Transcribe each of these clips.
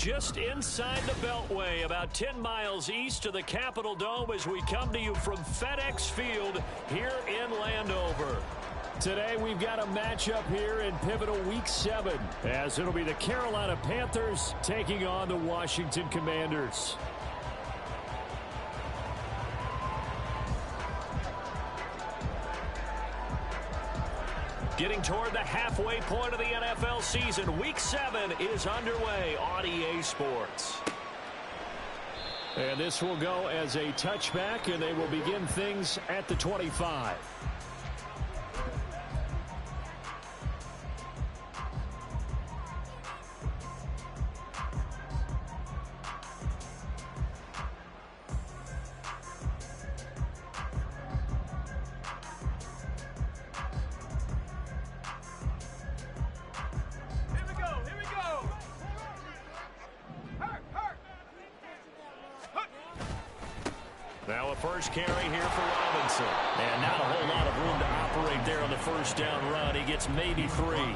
just inside the Beltway, about 10 miles east of the Capitol Dome as we come to you from FedEx Field here in Landover. Today we've got a matchup here in pivotal Week 7, as it'll be the Carolina Panthers taking on the Washington Commanders. Getting toward the halfway point of the NFL season, Week 7 is underway on EA Sports. And this will go as a touchback, and they will begin things at the 25. Now a first carry here for Robinson. And not a whole lot of room to operate there on the first down run. He gets maybe 3.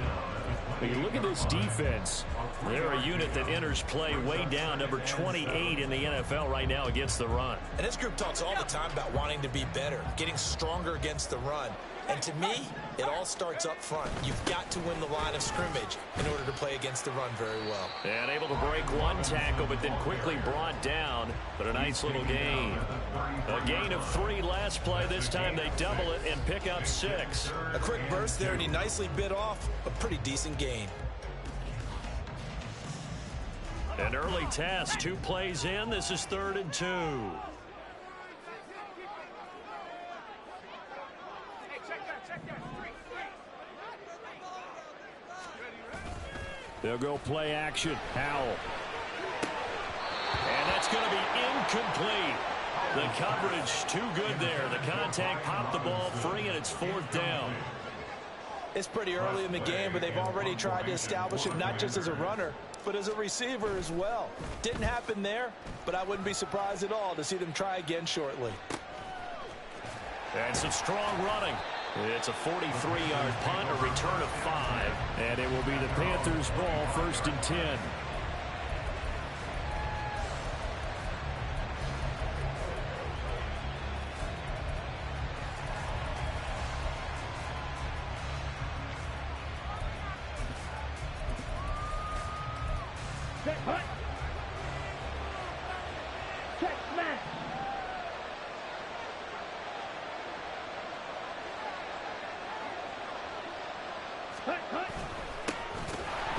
But you look at this defense. They're a unit that enters play way down, number 28 in the NFL right now against the run. And this group talks all the time about wanting to be better, getting stronger against the run. And to me, it all starts up front. You've got to win the line of scrimmage in order to play against the run very well. And able to break one tackle, but then quickly brought down. But a nice little gain. A gain of 3 last play. This time they double it and pick up 6. A quick burst there, and he nicely bit off a pretty decent gain. An early test, 2 plays in. This is 3rd and 2. They'll go play action. Howell. And that's going to be incomplete. The coverage too good there. The contact popped the ball free, and it's 4th down. It's pretty early in the game, but they've already tried to establish it not just as a runner, but as a receiver as well. Didn't happen there, but I wouldn't be surprised at all to see them try again shortly. And some strong running. It's a 43-yard punt, a return of 5. And it will be the Panthers' ball, 1st and 10.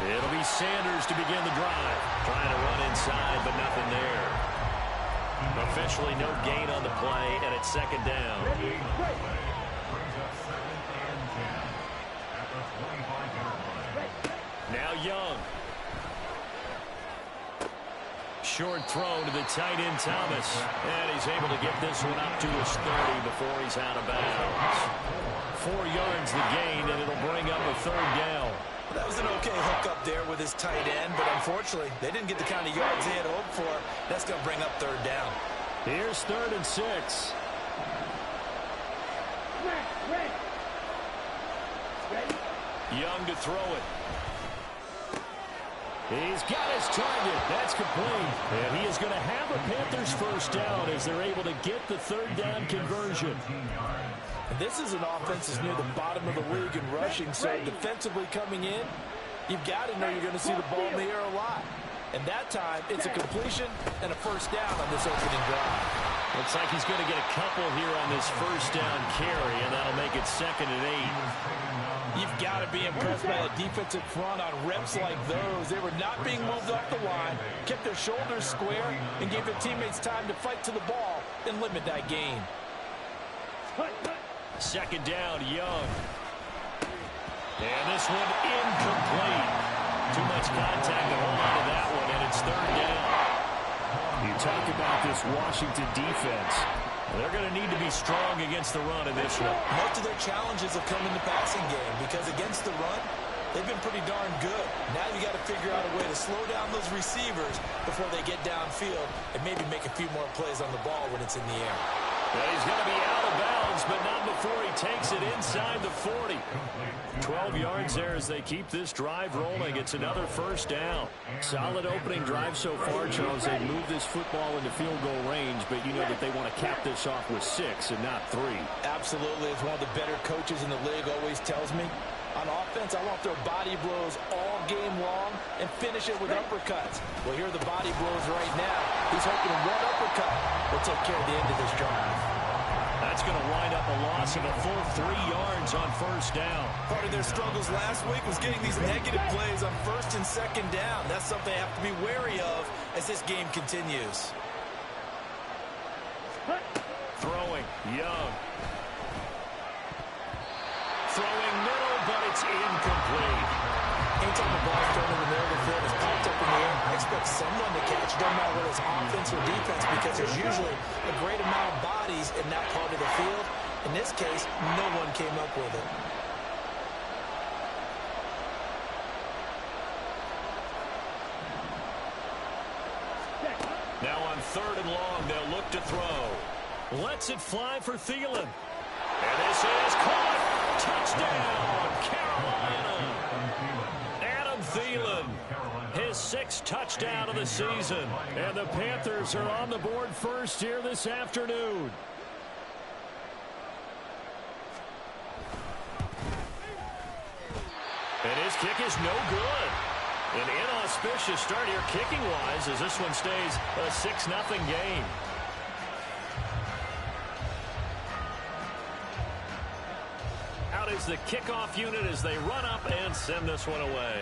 It'll be Sanders to begin the drive. Trying to run inside, but nothing there. Officially no gain on the play, and it's 2nd down. Now Young. Short throw to the tight end Thomas. And he's able to get this one up to his 30 before he's out of bounds. 4 yards the gain, and it'll bring up a 3rd down. That was an okay hook up there with his tight end, but unfortunately, they didn't get the kind of yards they had hoped for. That's going to bring up 3rd down. Here's 3rd and 6. Young to throw it. He's got his target. That's complete. And he is going to have a Panthers 1st down as they're able to get the 3rd down conversion. This is an offense that's near the bottom of the league in rushing, so defensively coming in, you've got to know you're going to see the ball in the air a lot. And that time, it's a completion and a 1st down on this opening drive. Looks like he's going to get a couple here on this 1st down carry, and that'll make it 2nd and 8. You've got to be impressed by the defensive front on reps like those. They were not being moved off the line, kept their shoulders square, and gave their teammates time to fight to the ball and limit that gain. 2nd down, Young. And this one incomplete. Too much contact to hold on to that one, and it's 3rd down. You talk about this Washington defense. They're going to need to be strong against the run in this one. Most of their challenges have come in the passing game because against the run, they've been pretty darn good. Now you got to figure out a way to slow down those receivers before they get downfield and maybe make a few more plays on the ball when it's in the air. But he's going to be out of bounds yards, but not before he takes it inside the 40. 12 yards there as they keep this drive rolling. It's another first down. Solid opening drive so far, Charles. They moved this football into field goal range, but you know that they want to cap this off with 6 and not 3. Absolutely. As one of the better coaches in the league always tells me, on offense, I want to throw body blows all game long and finish it with uppercuts. Well, here are the body blows right now. He's hoping one uppercut will take care of the end of this drive. That's going to wind up a loss of a full 3 yards on first down. Part of their struggles last week was getting these negative plays on first and second down. That's something they have to be wary of as this game continues. Throwing, Young. Throwing middle, but it's incomplete. Anytime the ball's thrown in the middle of the field, it's popped up in the air, expect someone to catch. Doesn't matter whether it's offense or defense, because there's usually a great amount of bodies in that part of the field. In this case, no one came up with it. Now on 3rd and long, they'll look to throw. Lets it fly for Thielen. And this is caught. Touchdown, Carolina. Adam Thielen, his 6th touchdown of the season. And the Panthers are on the board first here this afternoon. And his kick is no good. An inauspicious start here kicking-wise as this one stays a 6-0 game. Out is the kickoff unit as they run up and send this one away.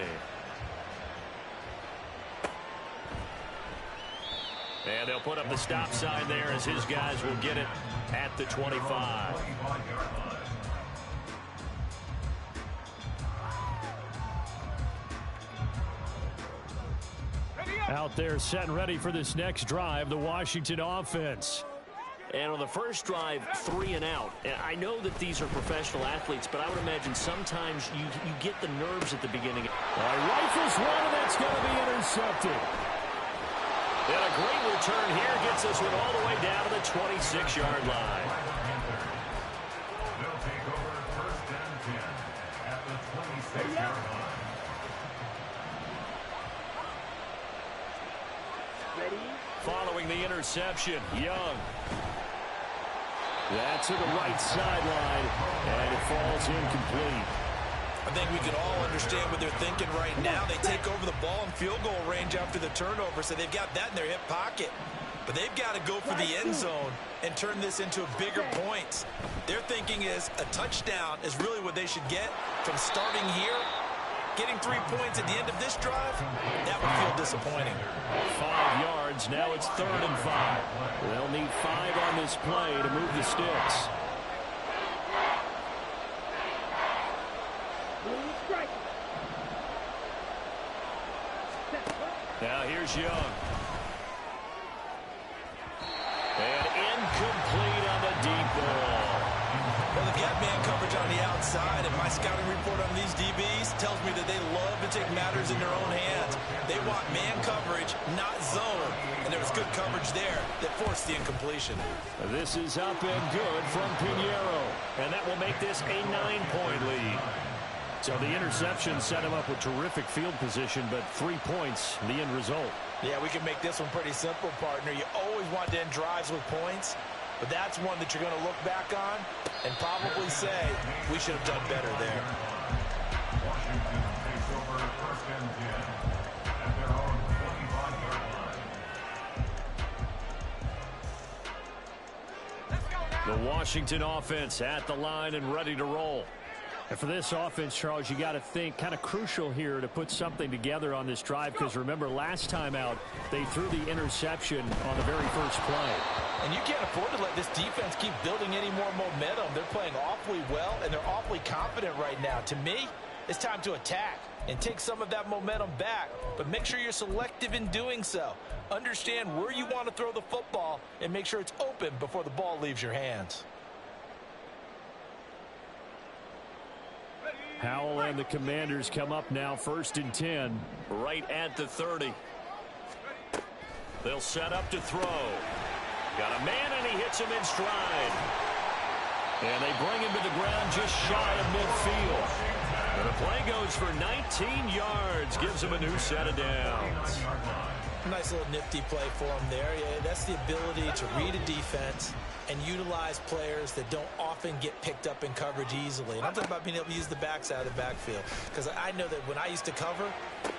And they'll put up the stop sign there as his guys will get it at the 25. Out there set and ready for this next drive, the Washington offense. And on the first drive, 3 and out. And I know that these are professional athletes, but I would imagine sometimes you get the nerves at the beginning. Rifles one, and that's going to be intercepted. And a great return here gets this one all the way down to the 26-yard line. They'll take over 1st and 10 at the 26-yard line. Following the interception, Young. That's to the right sideline, and it falls incomplete. I think we can all understand what they're thinking right now. They take over the ball in field goal range after the turnover, so they've got that in their hip pocket. But they've got to go for the end zone and turn this into bigger points. Their thinking is a touchdown is really what they should get from starting here. Getting 3 points at the end of this drive, that would feel disappointing. 5 yards, now it's 3rd and 5. They'll need 5 on this play to move the sticks. Now here's Young. And incomplete on the deep ball. Well, they've got man coverage on the outside, and my scouting report on these DBs tells me that they love to take matters in their own hands. They want man coverage, not zone, and there was good coverage there that forced the incompletion. This is up and good from Pinheiro, and that will make this a 9-point lead. So the interception set him up with terrific field position, but 3 points, the end result. Yeah, we can make this one pretty simple, partner. You always want to end drives with points, but that's one that you're going to look back on and probably say, we should have done better there. Washington takes over 1st and 10 at their own 25-yard line. The Washington offense at the line and ready to roll. And for this offense, Charles, you got to think kind of crucial here to put something together on this drive, because remember last time out they threw the interception on the very first play. And you can't afford to let this defense keep building any more momentum. They're playing awfully well, and they're awfully confident right now. To me, it's time to attack and take some of that momentum back, but make sure you're selective in doing so. Understand where you want to throw the football and make sure it's open before the ball leaves your hands. Howell and the Commanders come up now 1st and 10. Right at the 30. They'll set up to throw. Got a man, and he hits him in stride. And they bring him to the ground just shy of midfield. And the play goes for 19 yards. Gives him a new set of downs. Nice little nifty play for him there. Yeah, that's the ability to read a defense and utilize players that don't often get picked up in coverage easily. And I'm talking about being able to use the backside of the backfield. Because I know that when I used to cover,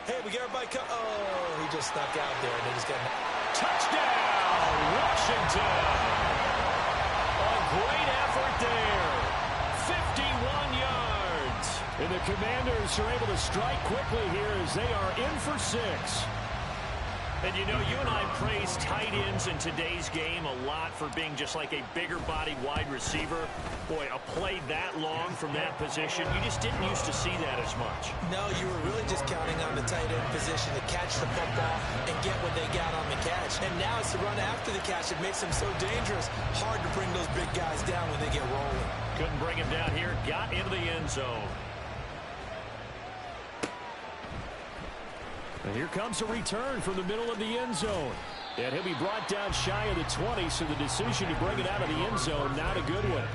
hey, we got everybody oh, he just snuck out there. And they just got touchdown, Washington. A great effort there. 51 yards. And the Commanders are able to strike quickly here as they are in for 6. And, you know, you and I praise tight ends in today's game a lot for being just like a bigger-bodied wide receiver. Boy, a play that long from that position, you just didn't used to see that as much. No, you were really just counting on the tight end position to catch the football and get what they got on the catch. And now it's the run after the catch that makes them so dangerous. Hard to bring those big guys down when they get rolling. Couldn't bring him down here. Got into the end zone. And here comes a return from the middle of the end zone. And he'll be brought down shy of the 20, so the decision to bring it out of the end zone, not a good one.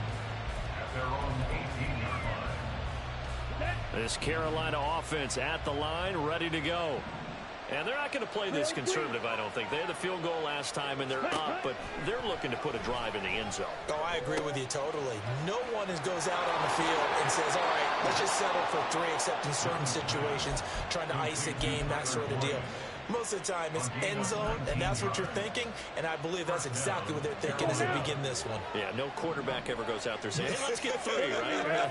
At their own 18-yard line. This Carolina offense at the line, ready to go. And they're not going to play this conservative, I don't think. They had the field goal last time, and they're up, but they're looking to put a drive in the end zone. Oh, I agree with you totally. No one goes out on the field and says, all right, let's just settle for 3, except in certain situations, trying to ice a game, that sort of deal. Most of the time, it's end zone, and that's what you're thinking, and I believe that's exactly what they're thinking as they begin this one. Yeah, no quarterback ever goes out there saying, hey, let's get 3, right?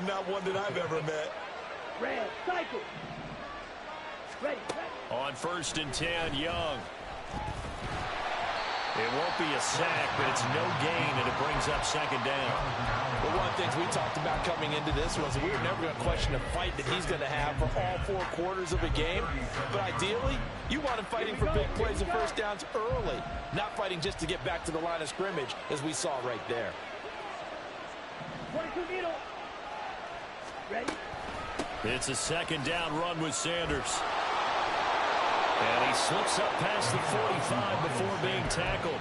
Not one that I've ever met. Red, cycle. Ready. On 1st and 10, Young. It won't be a sack, but it's no gain, and it brings up 2nd down. Well, one of the things we talked about coming into this was we were never going to question the fight that he's going to have for all 4 quarters of a game. But ideally, you want him fighting for big plays and first downs early, not fighting just to get back to the line of scrimmage, as we saw right there. 22 middle. Ready. It's a 2nd down run with Sanders. And he slips up past the 45 before being tackled.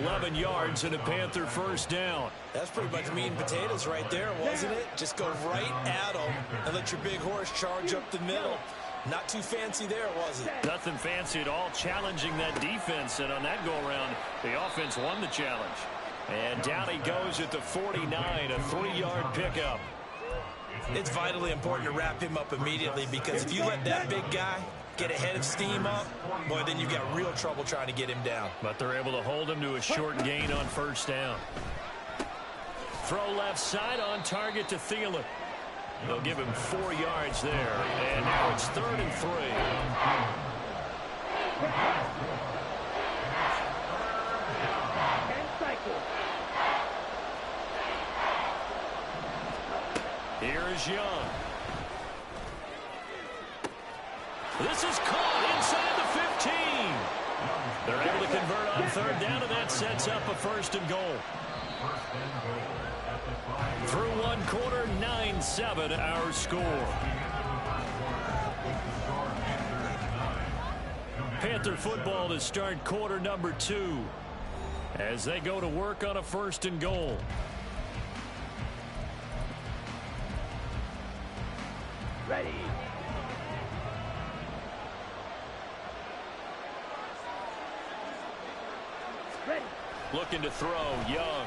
11 yards and a Panther 1st down. That's pretty much meat and potatoes right there, wasn't it? Just go right at him and let your big horse charge up the middle. Not too fancy there, was it? Nothing fancy at all, challenging that defense. And on that go-around, the offense won the challenge. And down he goes at the 49, a 3-yard pickup. It's vitally important to wrap him up immediately, because if you let that big guy get ahead of steam up, boy, then you've got real trouble trying to get him down. But they're able to hold him to a short gain on 1st down. Throw left side on target to Thielen. They'll give him 4 yards there. And now it's 3rd and 3. And cycle. Here is Young. This is caught inside the 15. They're able to convert on 3rd down, and that sets up a 1st and goal. Through 1 quarter, 9-7 our score. Panther football to start quarter number 2 as they go to work on a 1st and goal. Ready. Ready. Looking to throw, Young.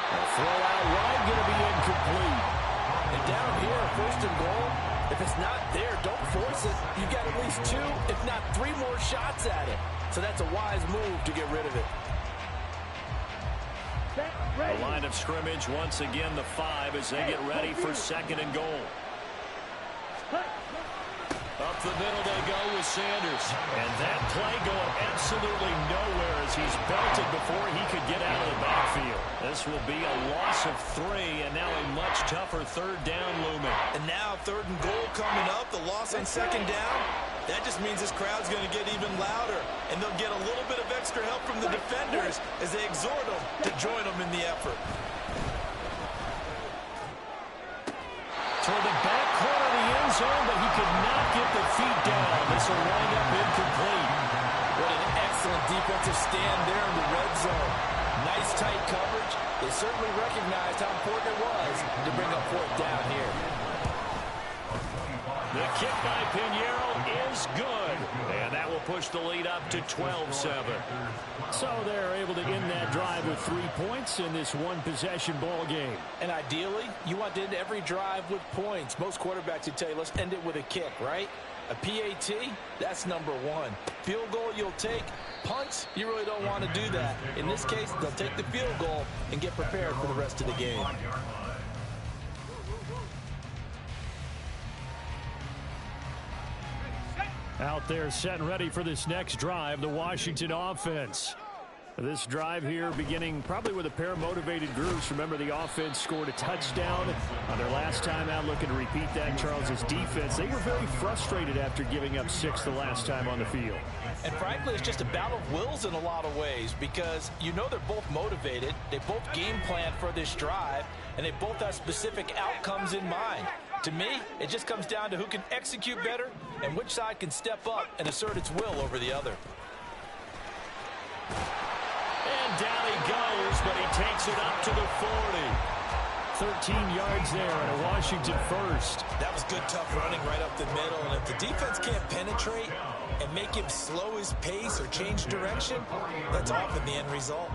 A throw out wide, going to be incomplete. And down here, 1st and goal, if it's not there, don't force it. You've got at least 2, if not 3 more shots at it. So that's a wise move to get rid of it. Set. Ready. The line of scrimmage, once again, the 5 as they get ready for 2nd and goal. Up the middle they go with Sanders. And that play going absolutely nowhere as he's belted before he could get out of the backfield. This will be a loss of 3, and now a much tougher 3rd down looming. And now 3rd and goal coming up, the loss on 2nd down. That just means this crowd's going to get even louder, and they'll get a little bit of extra help from the defenders as they exhort them to join them in the effort. Toward the back corner of the end zone, but he could not get the feet down. This will wind up incomplete. What an excellent defensive stand there in the red zone. Nice Nice tight coverage. They certainly recognized how important it was to bring up fourth down here. The kick by Pinheiro is good. And that will push the lead up to 12-7. So they're able to end that drive with 3 points in this one-possession ball game. And ideally, you want to end every drive with points. Most quarterbacks would tell you, let's end it with a kick, right? A PAT, that's number one. Field goal you'll take. Punts, you really don't want to do that. In this case, they'll take the field goal and get prepared for the rest of the game. Out there set and ready for this next drive, the Washington offense. This drive here beginning probably with a pair of motivated groups. Remember, the offense scored a touchdown on their last time out, looking to repeat that. Charles's defense, they were very frustrated after giving up 6 the last time on the field. And frankly, it's just a battle of wills in a lot of ways because you know they're both motivated. They both game plan for this drive, and they both have specific outcomes in mind. To me, it just comes down to who can execute better and which side can step up and assert its will over the other. And down he goes, but he takes it up to the 40. 13 yards there and a Washington first. That was good, tough running right up the middle. And if the defense can't penetrate and make him slow his pace or change direction, that's often the end result.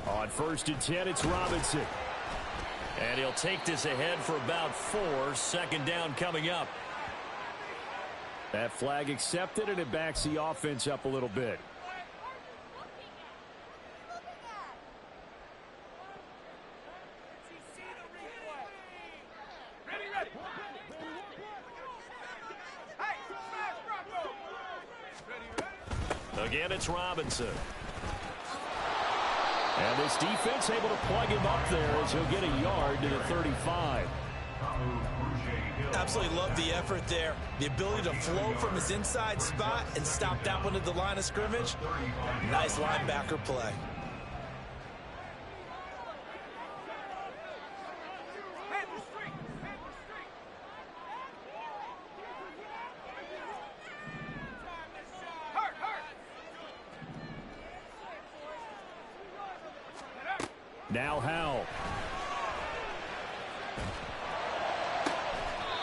On 1st and 10, it's Robinson. And he'll take this ahead for about 4. 2nd down coming up. That flag accepted, and it backs the offense up a little bit. Again, it's Robinson. And this defense able to plug him up there as he'll get a yard to the 35. Absolutely love the effort there. The ability to flow from his inside spot and stop that one at the line of scrimmage. Nice linebacker play. Now Howell.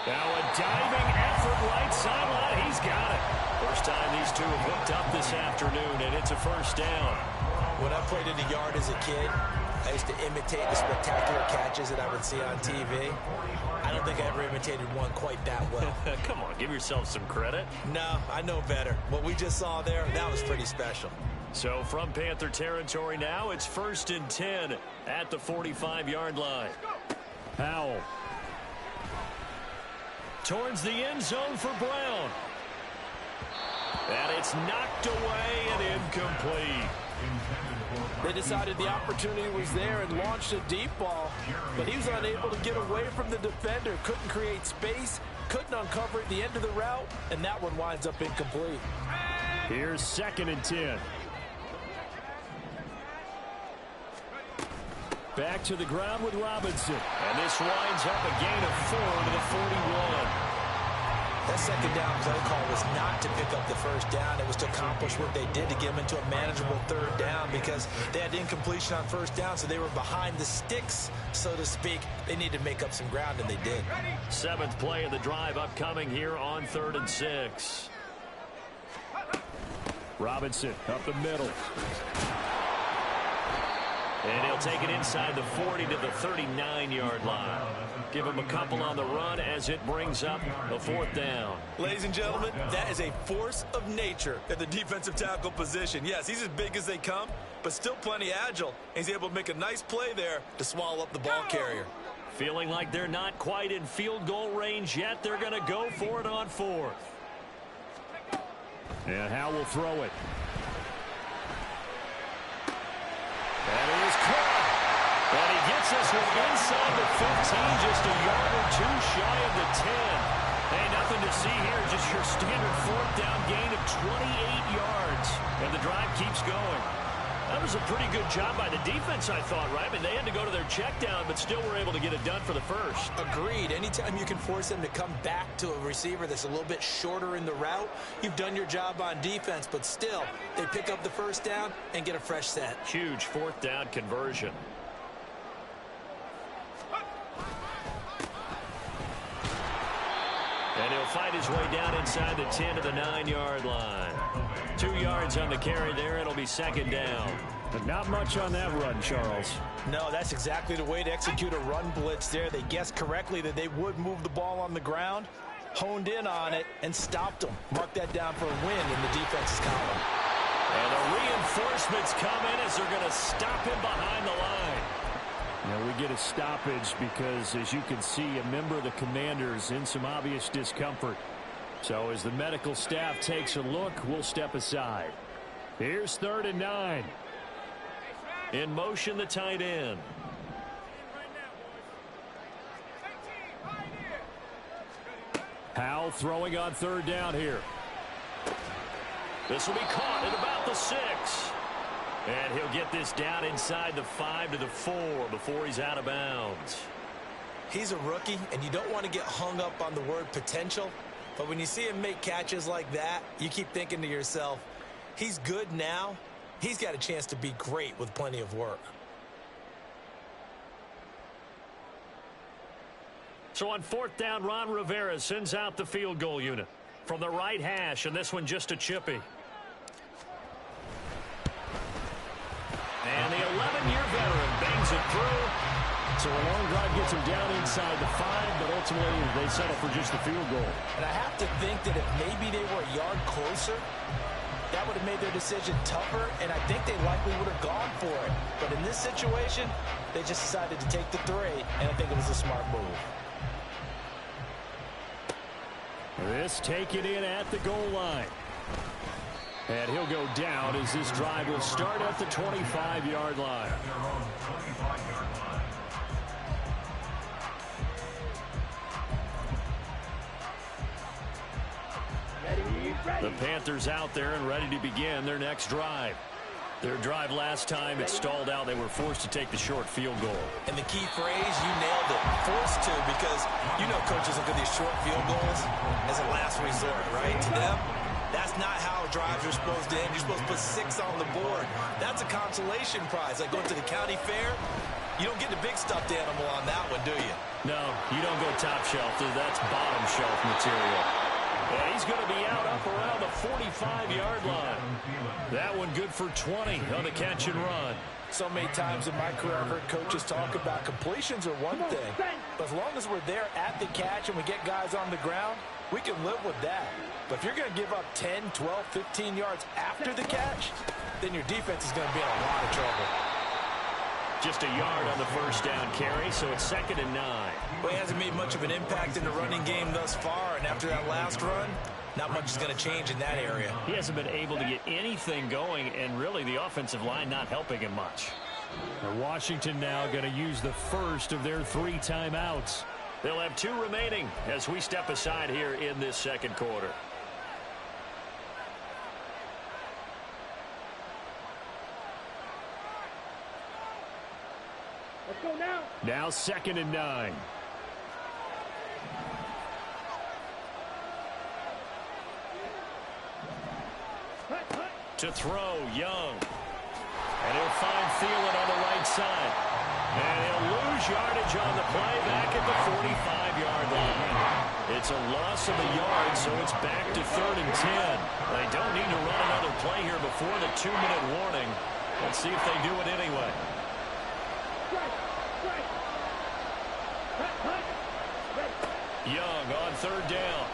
Now a diving effort right sideline. He's got it. First time these two have hooked up this afternoon, and it's a first down. When I played in the yard as a kid, I used to imitate the spectacular catches that I would see on TV. I don't think I ever imitated one quite that well. Come on, give yourself some credit. No, I know better. What we just saw there, that was pretty special. So from Panther territory now, it's 1st and 10 at the 45-yard line. Howell. Towards the end zone for Brown. And it's knocked away and incomplete. They decided the opportunity was there and launched a deep ball, but he was unable to get away from the defender, couldn't create space, couldn't uncover at the end of the route, and that one winds up incomplete. Here's 2nd and 10. Back to the ground with Robinson. And this winds up a gain of 4 to the 41. That second down play call was not to pick up the first down. It was to accomplish what they did to get them into a manageable 3rd down because they had incompletion on 1st down, so they were behind the sticks, so to speak. They needed to make up some ground, and they did. 7th play of the drive upcoming here on 3rd and 6. Robinson up the middle. And he'll take it inside the 40 to the 39-yard line. Give him a couple on the run as it brings up the 4th down. Ladies and gentlemen, that is a force of nature at the defensive tackle position. Yes, he's as big as they come, but still plenty agile. He's able to make a nice play there to swallow up the ball carrier. Feeling like they're not quite in field goal range yet. They're going to go for it on 4th. And Howell will throw it. And it is caught. And he gets us inside the 15, just a yard or 2 shy of the 10. Hey, nothing to see here, just your standard 4th down gain of 28 yards. And the drive keeps going. That was a pretty good job by the defense, I thought, right? I mean, they had to go to their check down, but still were able to get it done for the first. Agreed. Anytime you can force them to come back to a receiver that's a little bit shorter in the route, you've done your job on defense, but still, they pick up the first down and get a fresh set. Huge fourth down conversion. And he'll fight his way down inside the 10 to the 9-yard line. 2 yards on the carry there. It'll be second down. But not much on that run, Charles. No, that's exactly the way to execute a run blitz there. They guessed correctly that they would move the ball on the ground, honed in on it, and stopped them. Mark that down for a win in the defense's column. And the reinforcements come in as they're going to stop him behind the line. Now we get a stoppage because, as you can see, a member of the Commanders in some obvious discomfort. So as the medical staff takes a look, we'll step aside. Here's 3rd and 9. In motion, the tight end. Howell throwing on 3rd down here. This will be caught at about the 6. And he'll get this down inside the 5 to the 4 before he's out of bounds. He's a rookie, and you don't want to get hung up on the word potential. But when you see him make catches like that, you keep thinking to yourself, he's good now. He's got a chance to be great with plenty of work. So on 4th down, Ron Rivera sends out the field goal unit from the right hash, and this one just a chippy. And the 11-year veteran bangs it through. So a long drive gets him down inside the 5, but ultimately they settle for just the field goal. And I have to think that if maybe they were a yard closer, that would have made their decision tougher, and I think they likely would have gone for it. But in this situation, they just decided to take the 3, and I think it was a smart move. This taken in at the goal line. And he'll go down as this drive will start at the 25-yard line. The Panthers out there and ready to begin their next drive. Their drive last time, it stalled out. They were forced to take the short field goal. And the key phrase, you nailed it, forced to, because you know coaches look at these short field goals as a last resort, right? To them, that's not how drives are supposed to end. You're supposed to put 6 on the board. That's a consolation prize. Like going to the county fair, you don't get the big stuffed animal on that one, do you? No, you don't go top shelf. That's bottom shelf material. And he's going to be out up around the 45-yard line. That one good for 20 on the catch and run. So many times in my career, I've heard coaches talk about completions are one thing. But as long as we're there at the catch and we get guys on the ground, we can live with that. But if you're going to give up 10, 12, 15 yards after the catch, then your defense is going to be in a lot of trouble. Just a yard on the first down carry, so it's 2nd and 9. Well, he hasn't made much of an impact in the running game thus far, and after that last run, not much is going to change in that area. He hasn't been able to get anything going, and really the offensive line not helping him much. And Washington now going to use the first of their 3 timeouts. They'll have 2 remaining as we step aside here in this second quarter. Let's go now. Now 2nd and 9. To throw, Young. And he'll find Thielen on the right side. And he'll lose yardage on the play back at the 45-yard line. It's a loss of a yard, so it's back to 3rd and 10. They don't need to run another play here before the 2-minute warning. Let's see if they do it anyway. Young on 3rd down.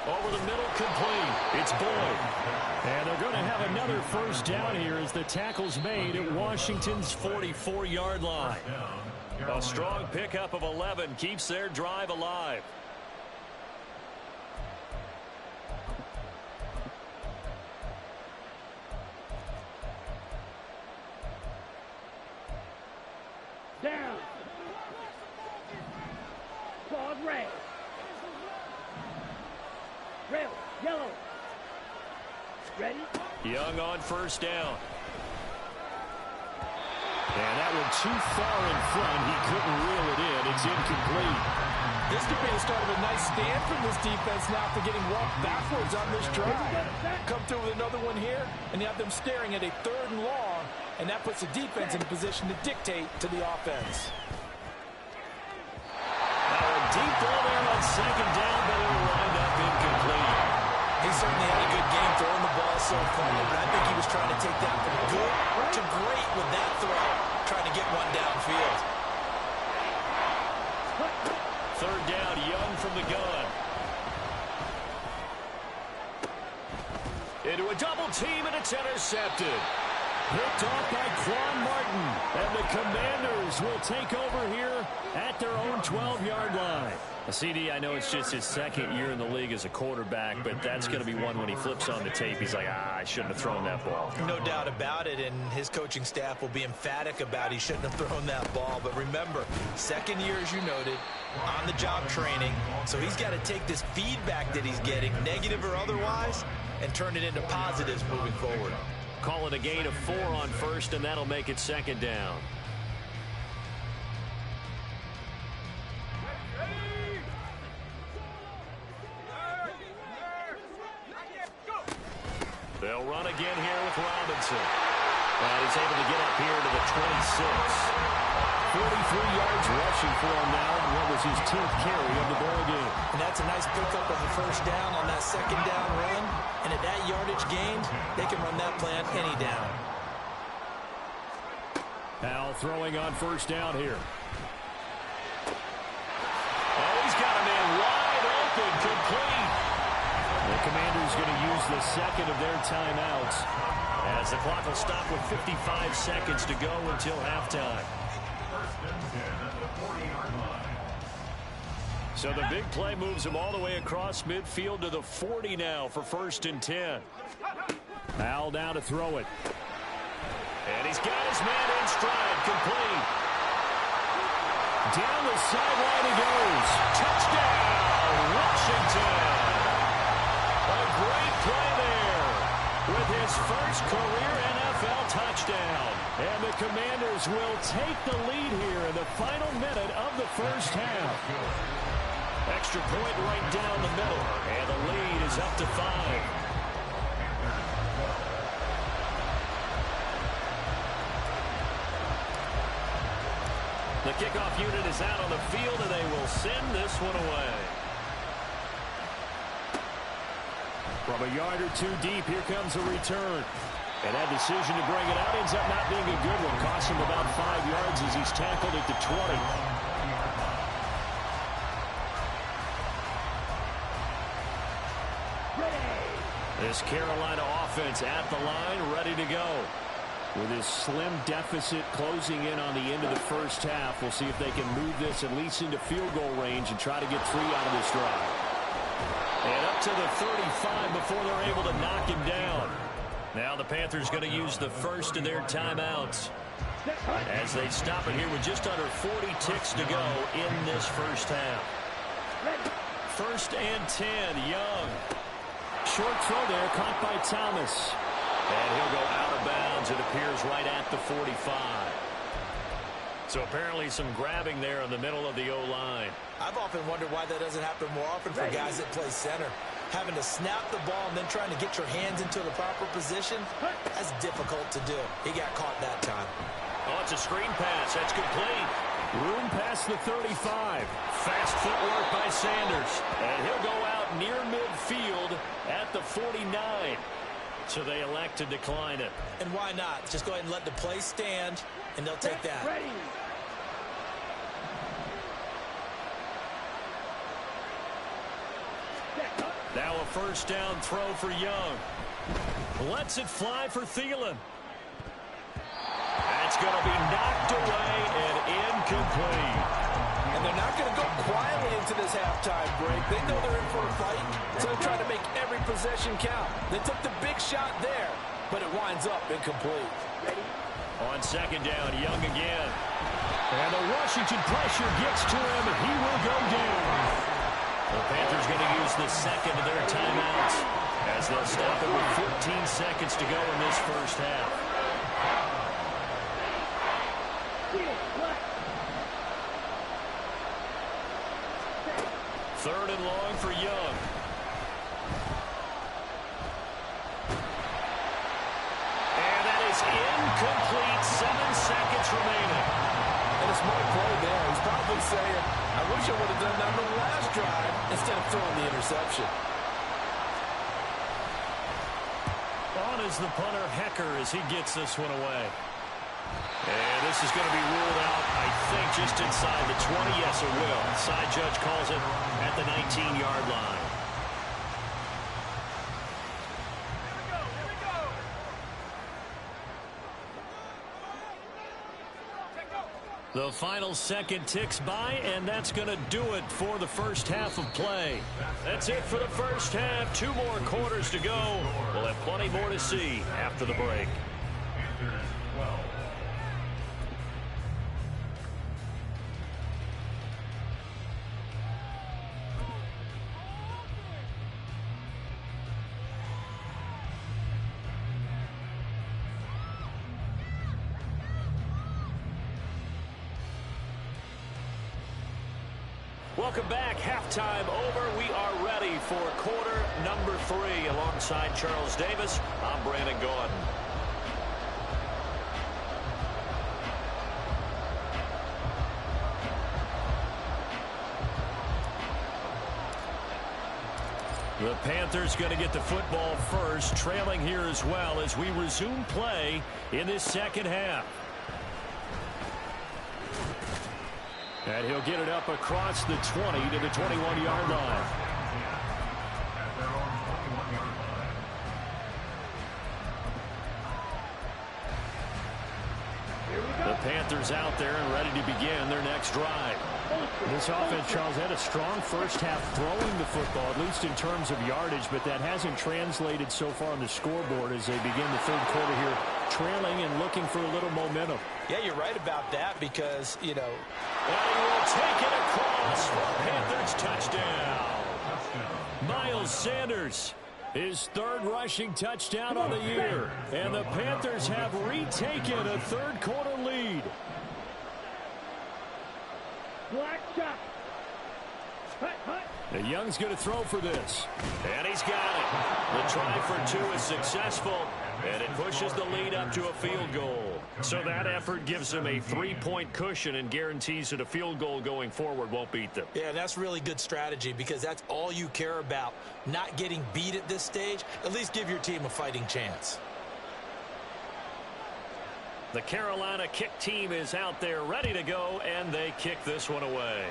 Over the middle, complete. It's Boyd. And they're going to have another first down here as the tackle's made at Washington's 44-yard line. A strong pickup of 11 keeps their drive alive. Down. Claws red. Red. Yellow. Ready? Young on first down. And that one too far in front. He couldn't reel it in. It's incomplete. This could be the start of a nice stand from this defense now after getting walked backwards on this drive. Come through with another one here, and you have them staring at a 3rd and long, and that puts the defense in a position to dictate to the offense. Now a deep ball there on 2nd down, but it will wind up incomplete. He certainly had a good game throwing the ball so far, but I think he was trying to take that from good to great with that throw, trying to get one downfield. 3rd down, Young from the gun. Into a double team, and it's intercepted. Picked off by Quan Martin. And the Commanders will take over here at their own 12-yard line. CD, I know it's just his 2nd year in the league as a quarterback, but that's going to be one when he flips on the tape. He's like, I shouldn't have thrown that ball. No doubt about it, and his coaching staff will be emphatic about he shouldn't have thrown that ball. But remember, 2nd year, as you noted, on-the-job training. So he's got to take this feedback that he's getting, negative or otherwise, and turn it into positives moving forward. Call it a gain of 4 on 1st, and that'll make it 2nd down. They'll run again here with Robinson. And he's able to get up here to the 26. 43 yards rushing for him now. What was his 10th carry of the ball game? And that's a nice pickup of a 1st down on that 2nd down run. And at that yardage gain, they can run that play on any down. Now throwing on 1st down here. Oh, he's got a man wide open, complete. The Commanders going to use the 2nd of their timeouts. As the clock will stop with 55 seconds to go until halftime. So the big play moves him all the way across midfield to the 40 now for 1st and 10. Al down to throw it. And he's got his man in stride, complete. Down the sideline he goes. Touchdown, Washington. A great play there with his first career NFL touchdown. And the Commanders will take the lead here in the final minute of the 1st half. Extra point right down the middle, and the lead is up to 5. The kickoff unit is out on the field, and they will send this one away. From a yard or 2 deep, here comes a return. And that decision to bring it out ends up not being a good one. Costs him about 5 yards as he's tackled at the 20. This Carolina offense at the line, ready to go. With his slim deficit closing in on the end of the 1st half, we'll see if they can move this at least into field goal range and try to get 3 out of this drive. And up to the 35 before they're able to knock him down. Now the Panthers going to use the 1st of their timeouts as they stop it here with just under 40 ticks to go in this 1st half. 1st and 10, Young. Short throw there, caught by Thomas. And he'll go out of bounds, it appears, right at the 45. So apparently some grabbing there in the middle of the O-line. I've often wondered why that doesn't happen more often for guys that play center. Having to snap the ball and then trying to get your hands into the proper position, that's difficult to do. He got caught that time. Oh, it's a screen pass. That's complete. Room past the 35. Fast footwork by Sanders. And he'll go out near midfield at the 49. So they elect to decline it. And why not? Just go ahead and let the play stand, and they'll take that. Now a 1st down throw for Young. Lets it fly for Thielen. That's going to be knocked away and incomplete. And they're not going to go quietly into this halftime break. They know they're in for a fight, so they're trying to make every possession count. They took the big shot there, but it winds up incomplete. On 2nd down, Young again. And the Washington pressure gets to him, and he will go down. The Panthers going to use the 2nd of their timeouts as they'll stop it with 14 seconds to go in this 1st half. Third and long for Young. And that is incomplete. 7 seconds remaining. And a smart play there. He's probably saying, I wish I would have done that on the last drive instead of throwing the interception. On is the punter, Hecker, as he gets this one away. And this is going to be ruled out, I think, just inside the 20. Yes, it will. Side judge calls it at the 19-yard line. The final second ticks by, and that's going to do it for the first half of play. That's it for the first half. 2 more quarters to go. We'll have plenty more to see after the break. Welcome back. Halftime over. We are ready for quarter number 3. Alongside Charles Davis, I'm Brandon Gordon. The Panthers going to get the football first, trailing here as well as we resume play in this second half. And he'll get it up across the 20 to the 21-yard line. The Panthers out there and ready to begin their next drive. This offense, Charles, had a strong first half throwing the football, at least in terms of yardage, but that hasn't translated so far on the scoreboard as they begin the third quarter here, trailing and looking for a little momentum. Yeah, you're right about that because, you know. And he will take it across for Panthers touchdown. Miles Sanders, his 3rd rushing touchdown on the year. And the Panthers have retaken a third quarter lead. Black shot. Hut, hut. The Young's going to throw for this. And he's got it. The try for 2 is successful. And it pushes the lead up to a field goal. So that effort gives them a 3-point cushion and guarantees that a field goal going forward won't beat them. Yeah, that's really good strategy because that's all you care about. Not getting beat at this stage. At least give your team a fighting chance. The Carolina kick team is out there ready to go, and they kick this one away.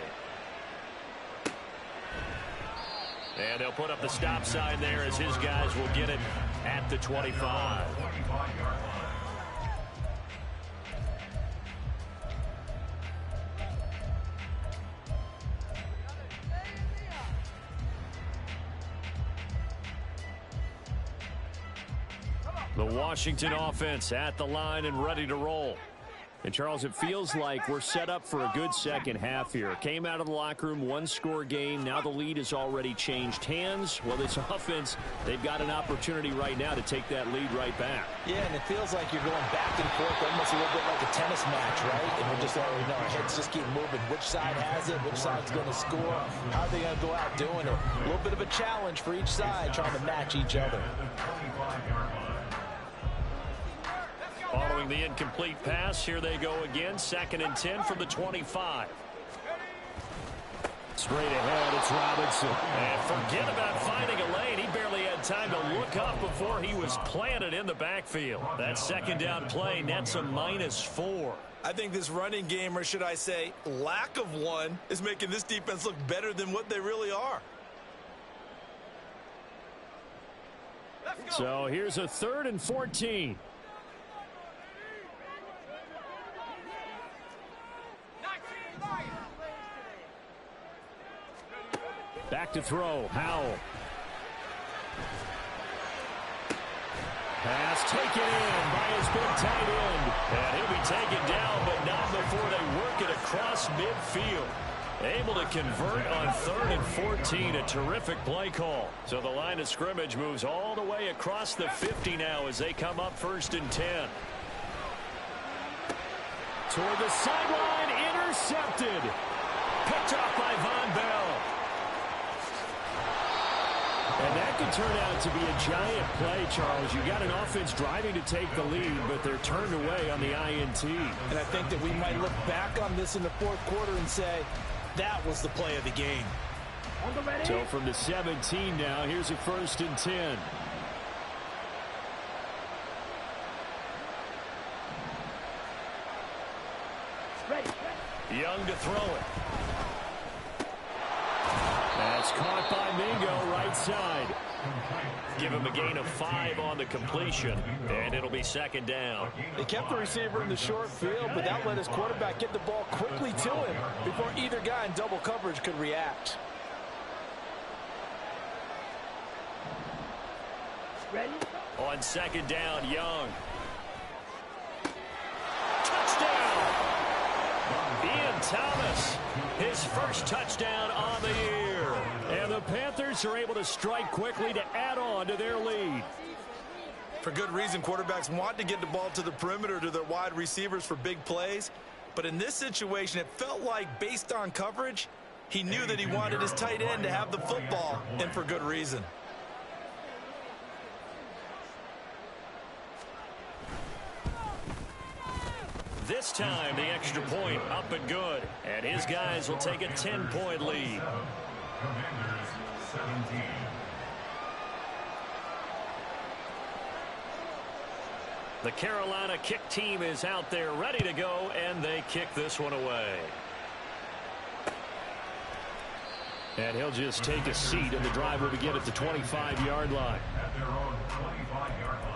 And they'll put up the stop sign there as his guys will get it at the 25. The Washington offense at the line and ready to roll. And, Charles, it feels like we're set up for a good second half here. Came out of the locker room, 1-score game. Now the lead has already changed hands. Well, this offense, they've got an opportunity right now to take that lead right back. Yeah, and it feels like you're going back and forth, almost a little bit like a tennis match, right? And we're just letting you know, our heads just keep moving. Which side has it? Which side's going to score? How are they going to go out doing it? A little bit of a challenge for each side, trying to match each other. Following the incomplete pass, here they go again. 2nd and 10 from the 25. Straight ahead, it's Robinson. And forget about finding a lane. He barely had time to look up before he was planted in the backfield. That 2nd down play nets a -4. I think this running game, or should I say lack of one, is making this defense look better than what they really are. So here's a 3rd and 14. Back to throw, Howell. Pass taken in by his big tight end. And he'll be taken down, but not before they work it across midfield. Able to convert on 3rd and 14, a terrific play call. So the line of scrimmage moves all the way across the 50 now as they come up 1st and 10. Toward the sideline, intercepted. Picked off by Von Bell. doesn't turn out to be a giant play, Charles. You got an offense driving to take the lead, but they're turned away on the INT. And I think that we might look back on this in the fourth quarter and say, that was the play of the game. So from the 17 now, here's a 1st and 10. Young to throw it. That's caught by Mingo, right side. Give him a gain of 5 on the completion, and it'll be 2nd down. They kept the receiver in the short field, but that let his quarterback get the ball quickly to him before either guy in double coverage could react. On 2nd down, Young. Touchdown! Ian Thomas, his first touchdown on the year. And the Panthers are able to strike quickly to add on to their lead. For good reason, quarterbacks want to get the ball to the perimeter to their wide receivers for big plays. But in this situation, it felt like, based on coverage, he knew that he wanted his tight end to have the football, and for good reason. This time, the extra point up and good. And his guys will take a 10-point lead. Commanders 17. The Carolina kick team is out there ready to go, and they kick this one away. And he'll just take a seat, and the drive will begin at the 25-yard line. At their own 25-yard line.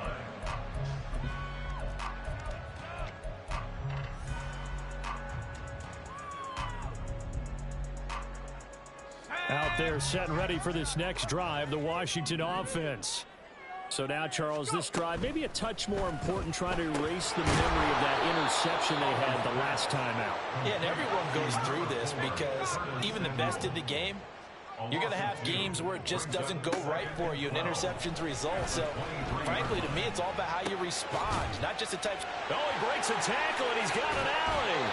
Out there set and ready for this next drive, the Washington offense. So now, Charles, this drive maybe a touch more important, trying to erase the memory of that interception they had the last time out. Yeah, and everyone goes through this because even the best in the game, you're going to have games where it just doesn't go right for you, and interceptions result. So, frankly, to me, it's all about how you respond, not just the types. Oh, he breaks a tackle, and he's got an alley.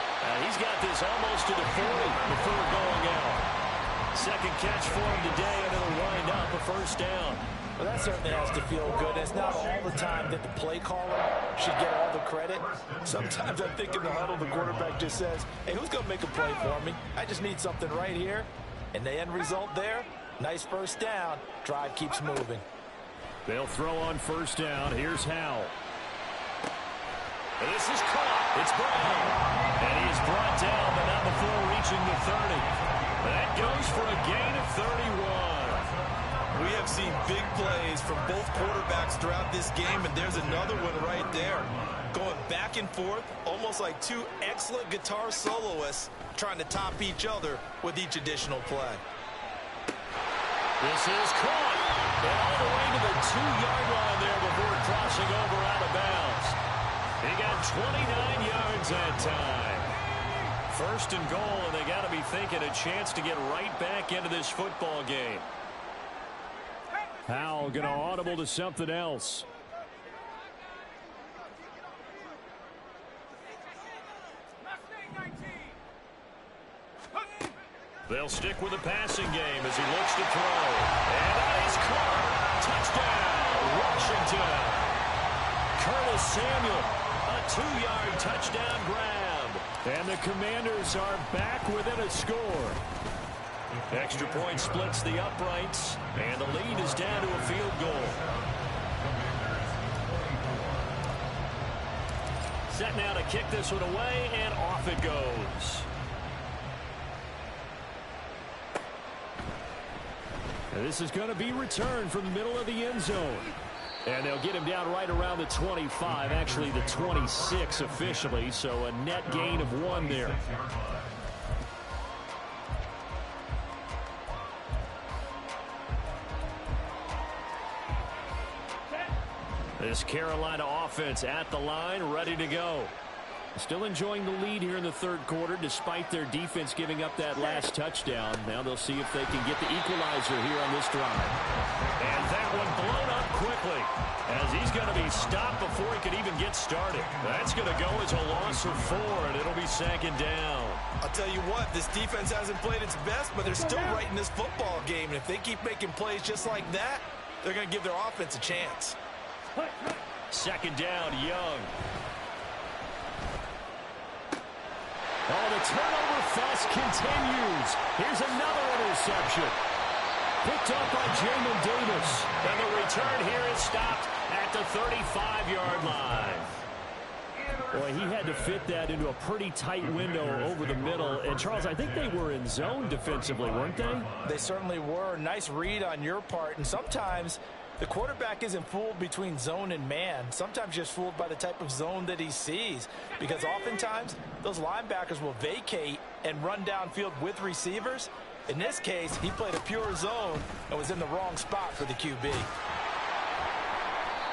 He's got this almost to the 40 before going out. Second catch for him today, and it'll wind up a 1st down. Well, that certainly has to feel good. It's not all the time that the play caller should get all the credit. Sometimes I think in the huddle, the quarterback just says, hey, who's going to make a play for me? I just need something right here. And the end result there, nice 1st down. Drive keeps moving. They'll throw on 1st down. Here's Howell. And this is caught. It's Brown. And he is brought down, but not before reaching the 30. That goes for a gain of 31. We have seen big plays from both quarterbacks throughout this game, and there's another one right there. Going back and forth, almost like two excellent guitar soloists trying to top each other with each additional play. This is caught. And all the way to the 2-yard line there before crossing over out of bounds. He got 29 yards that time. 1st and goal, and they got to be thinking a chance to get right back into this football game. Howell going to audible to something else. They'll stick with the passing game as he looks to throw. And that is caught. Touchdown, Washington. Curtis Samuel, a 2-yard touchdown grab. And the Commanders are back within a score. Extra point splits the uprights, and the lead is down to a field goal. Set now to kick this one away, and off it goes. And this is going to be returned from the middle of the end zone. And they'll get him down right around the 25, actually the 26 officially, so a net gain of 1 there. This Carolina offense at the line, ready to go. Still enjoying the lead here in the 3rd quarter, despite their defense giving up that last touchdown. Now they'll see if they can get the equalizer here on this drive. And that one blown up quickly, as he's going to be stopped before he could even get started. That's going to go as a loss of 4, and it'll be 2nd down. I'll tell you what, this defense hasn't played its best, but they're still right in this football game. And if they keep making plays just like that, they're going to give their offense a chance. Second down, Young. Oh, the turnover fuss continues. Here's another interception. Picked up by Jamin Davis. And the return here is stopped at the 35-yard line. Boy, he had to fit that into a pretty tight window over the middle. And, Charles, I think they were in zone defensively, weren't they? They certainly were. Nice read on your part. And sometimes the quarterback isn't fooled between zone and man. Sometimes just fooled by the type of zone that he sees. Because oftentimes, those linebackers will vacate and run downfield with receivers. In this case, he played a pure zone and was in the wrong spot for the QB.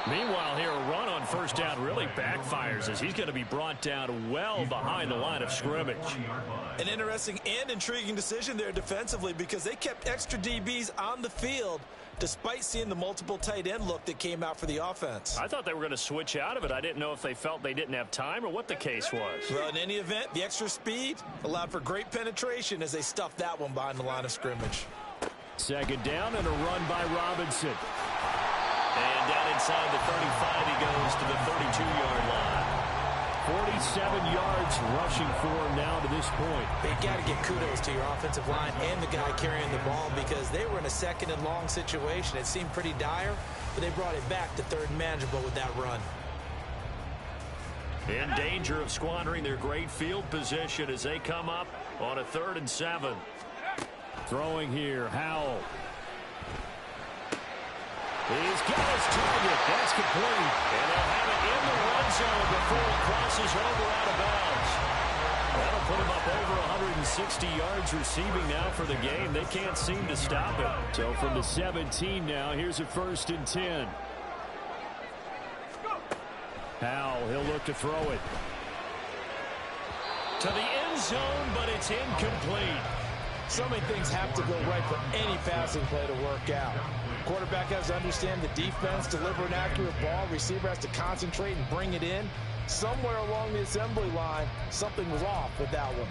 Meanwhile, here, a run on first down really backfires as he's going to be brought down well behind the line of scrimmage. An interesting and intriguing decision there defensively because they kept extra DBs on the field despite seeing the multiple tight end look that came out for the offense. I thought they were going to switch out of it. I didn't know if they felt they didn't have time or what the case was. Well, in any event, the extra speed allowed for great penetration as they stuffed that one behind the line of scrimmage. Second down and a run by Robinson. And down inside the 35, he goes to the 32-yard line. 47 yards rushing for him now to this point. You got to give kudos to your offensive line and the guy carrying the ball because they were in a second and long situation. It seemed pretty dire, but they brought it back to third and manageable with that run. In danger of squandering their great field position as they come up on a 3rd and 7. Throwing here, Howell. He's got his target. That's complete. And they'll have it in the red zone before he crosses over out of bounds. That'll put him up over 160 yards receiving now for the game. They can't seem to stop it. So from the 17 now, here's a 1st and 10. Howell, he'll look to throw it. To the end zone, but it's incomplete. So many things have to go right for any passing play to work out. Quarterback has to understand the defense, deliver an accurate ball. Receiver has to concentrate and bring it in. Somewhere along the assembly line, something was off with that one.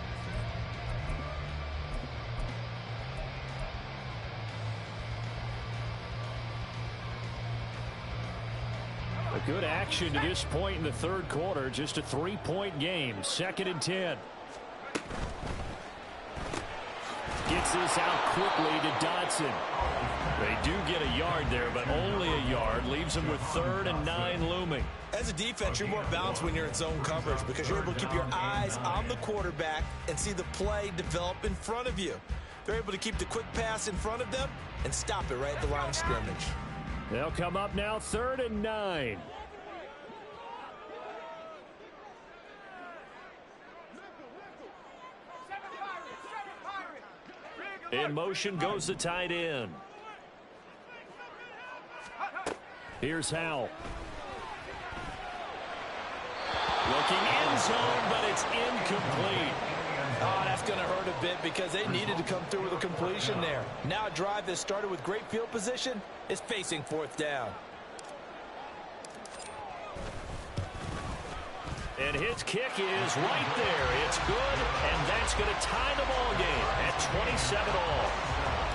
A good action to this point in the 3rd quarter. Just a 3-point game. 2nd and 10. Gets this out quickly to Dodson. They do get a yard there, but only a yard. Leaves them with 3rd and 9 looming. As a defense, you're more balanced when you're in zone coverage because you're able to keep your eyes on the quarterback and see the play develop in front of you. They're able to keep the quick pass in front of them and stop it right at the line of scrimmage. They'll come up now 3rd and 9. In motion goes the tight end. Here's Howell. Looking end zone, but it's incomplete. Oh, that's going to hurt a bit because they needed to come through with a completion there. Now a drive that started with great field position is facing 4th down. And his kick is right there. It's good, and that's going to tie the ball game at 27-all.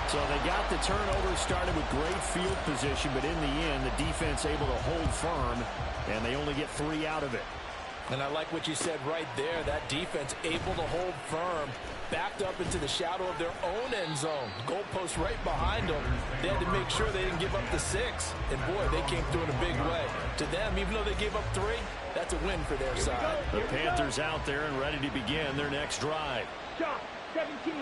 So they got the turnover started with great field position, but in the end, the defense able to hold firm, and they only get 3 out of it. And I like what you said right there. That defense able to hold firm, backed up into the shadow of their own end zone. Goalpost right behind them. They had to make sure they didn't give up the 6. And, boy, they came through in a big way. To them, even though they gave up 3, that's a win for their side. The Panthers out there and ready to begin their next drive. Shot 17.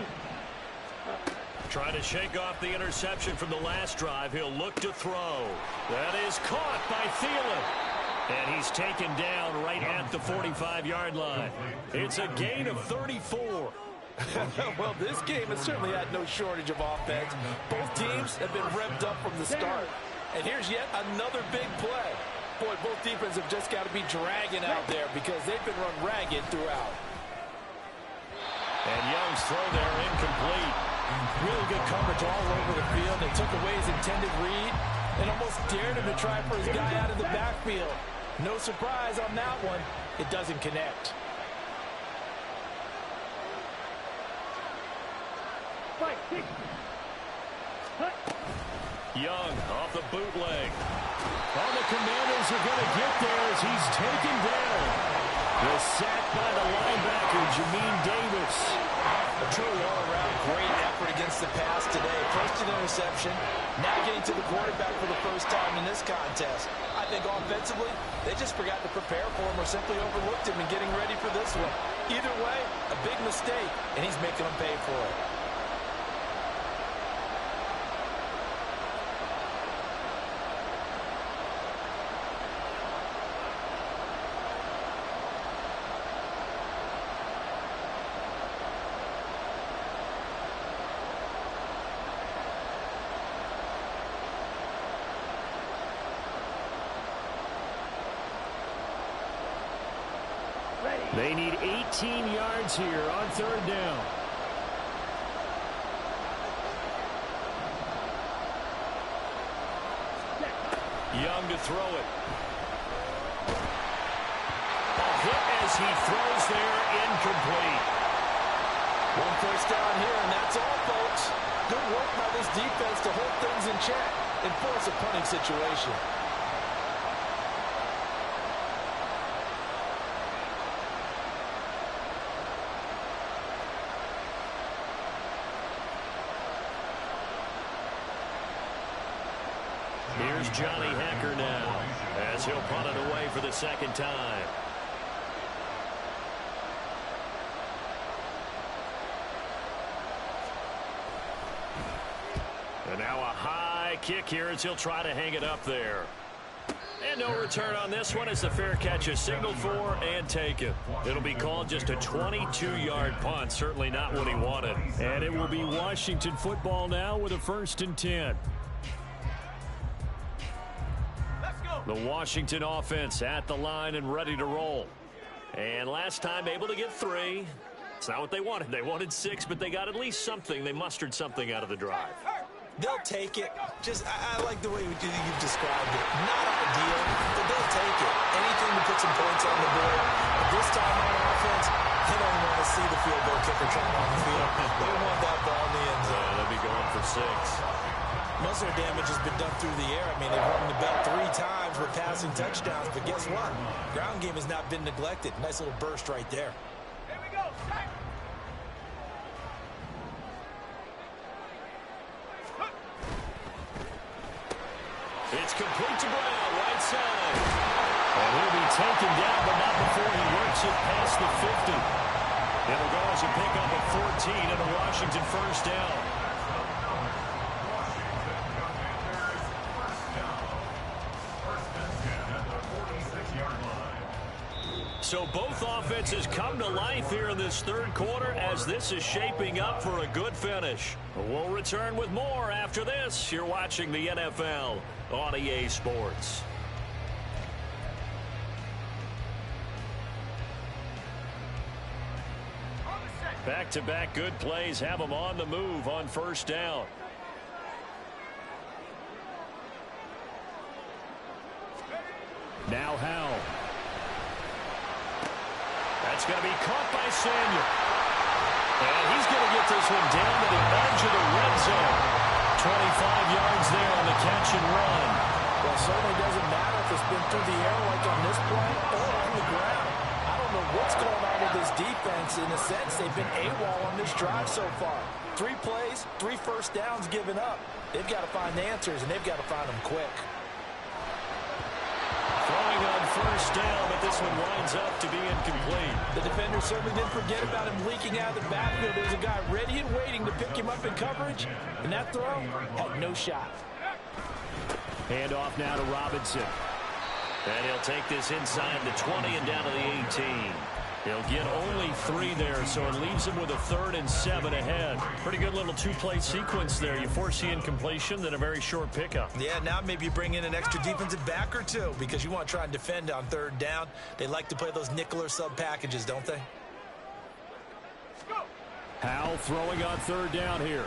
Trying to shake off the interception from the last drive. He'll look to throw. That is caught by Thielen. And he's taken down right at the 45-yard line. It's a gain of 34. Well, this game has certainly had no shortage of offense. Both teams have been revved up from the start. And here's yet another big play. Boy, both defenses have just got to be dragging out there because they've been run ragged throughout. And Young's throw there incomplete. Really good coverage all over the field. They took away his intended read and almost dared him to try for his guy out of the backfield. No surprise on that one. It doesn't connect. Young off the bootleg. Oh, the Commanders are going to get there as he's taken down. The sack by the linebacker, Jamin Davis. A truly all-around great effort against the pass today. First an interception, now getting to the quarterback for the first time in this contest. I think offensively, they just forgot to prepare for him or simply overlooked him in getting ready for this one. Either way, a big mistake, and he's making them pay for it. They need 18 yards here on third down. Young to throw it. A hit as he throws there, incomplete. One first down here, and that's all, folks. Good work by this defense to hold things in check and force a punting situation. Here's Johnny Hacker now as he'll punt it away for the second time. And now a high kick here as he'll try to hang it up there. And no return on this one as the fair catch is signaled for and taken. It'll be called just a 22-yard punt. Certainly not what he wanted. And it will be Washington football now with a 1st and 10. The Washington offense at the line and ready to roll. And last time able to get 3. It's not what they wanted. They wanted 6, but they got at least something. They mustered something out of the drive. They'll take it. I like the way you've described it. Not ideal, but they'll take it. Anything to put some points on the board. But this time on offense, they don't want to see the field goal kicker trying on the field. They want that ball in the end zone. They'll be going for 6. Most of their damage has been done through the air. I mean, they've rung the bell 3 times with passing touchdowns, but guess what? Ground game has not been neglected. Nice little burst right there. Here we go. It's complete to Brown, right side. And he'll be taken down, but not before he works it past the 50. It'll go as a pickup of 14 and a Washington first down. So both offenses come to life here in this third quarter as this is shaping up for a good finish. We'll return with more after this. You're watching the NFL on EA Sports. Back-to-back good plays have them on the move on first down. Now Howell. That's going to be caught by Samuel. And he's going to get this one down to the edge of the red zone. 25 yards there on the catch and run. Well, it certainly doesn't matter if it's been through the air like on this play or on the ground. I don't know what's going on with this defense. In a sense, they've been AWOL on this drive so far. 3 plays, 3 first downs given up. They've got to find the answers, and they've got to find them quick. Throwing on first down, but this one winds up to be incomplete. The defender certainly didn't forget about him leaking out of the backfield. There's a guy ready and waiting to pick him up in coverage, and that throw had no shot. Hand off now to Robinson. And he'll take this inside the 20 and down to the 18. He'll get only 3 there, so it leaves him with a 3rd and 7 ahead. Pretty good little 2-play sequence there. You force the incompletion, then a very short pickup. Yeah, now maybe you bring in an extra defensive back or 2 because you want to try and defend on 3rd down. They like to play those nickel or sub packages, don't they? Howell throwing on 3rd down here.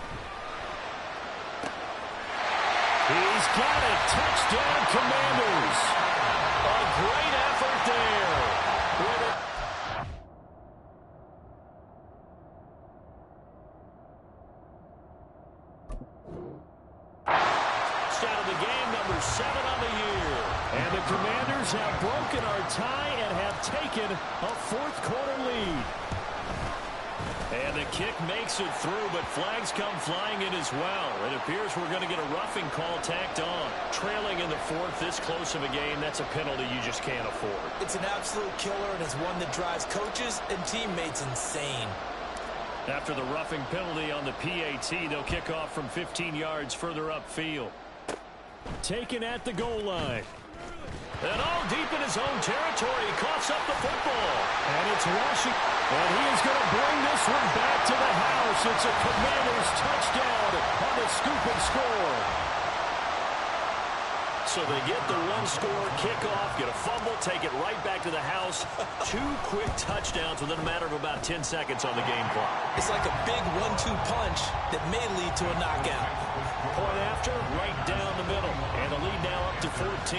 He's got it. Touchdown, Commanders. A great effort there. touchdown of the game, number 7 on the year. And the Commanders have broken our tie and have taken a fourth-quarter lead. And the kick makes it through, but flags come flying in as well. It appears we're going to get a roughing call tacked on. Trailing in the fourth, this close of a game, that's a penalty you just can't afford. It's an absolute killer, and it's one that drives coaches and teammates insane. After the roughing penalty on the PAT, they'll kick off from 15 yards further upfield. Taken at the goal line. And all deep in his own territory, he coughs up the football. And it's Washington. And he is going to bring this one back to the house. It's a Commanders touchdown on the scoop and score. So they get the one-score kickoff, get a fumble, take it right back to the house. 2 quick touchdowns within a matter of about 10 seconds on the game clock. It's like a big 1-2 punch that may lead to a knockout. Point after, right down the middle. And the lead now up to 14.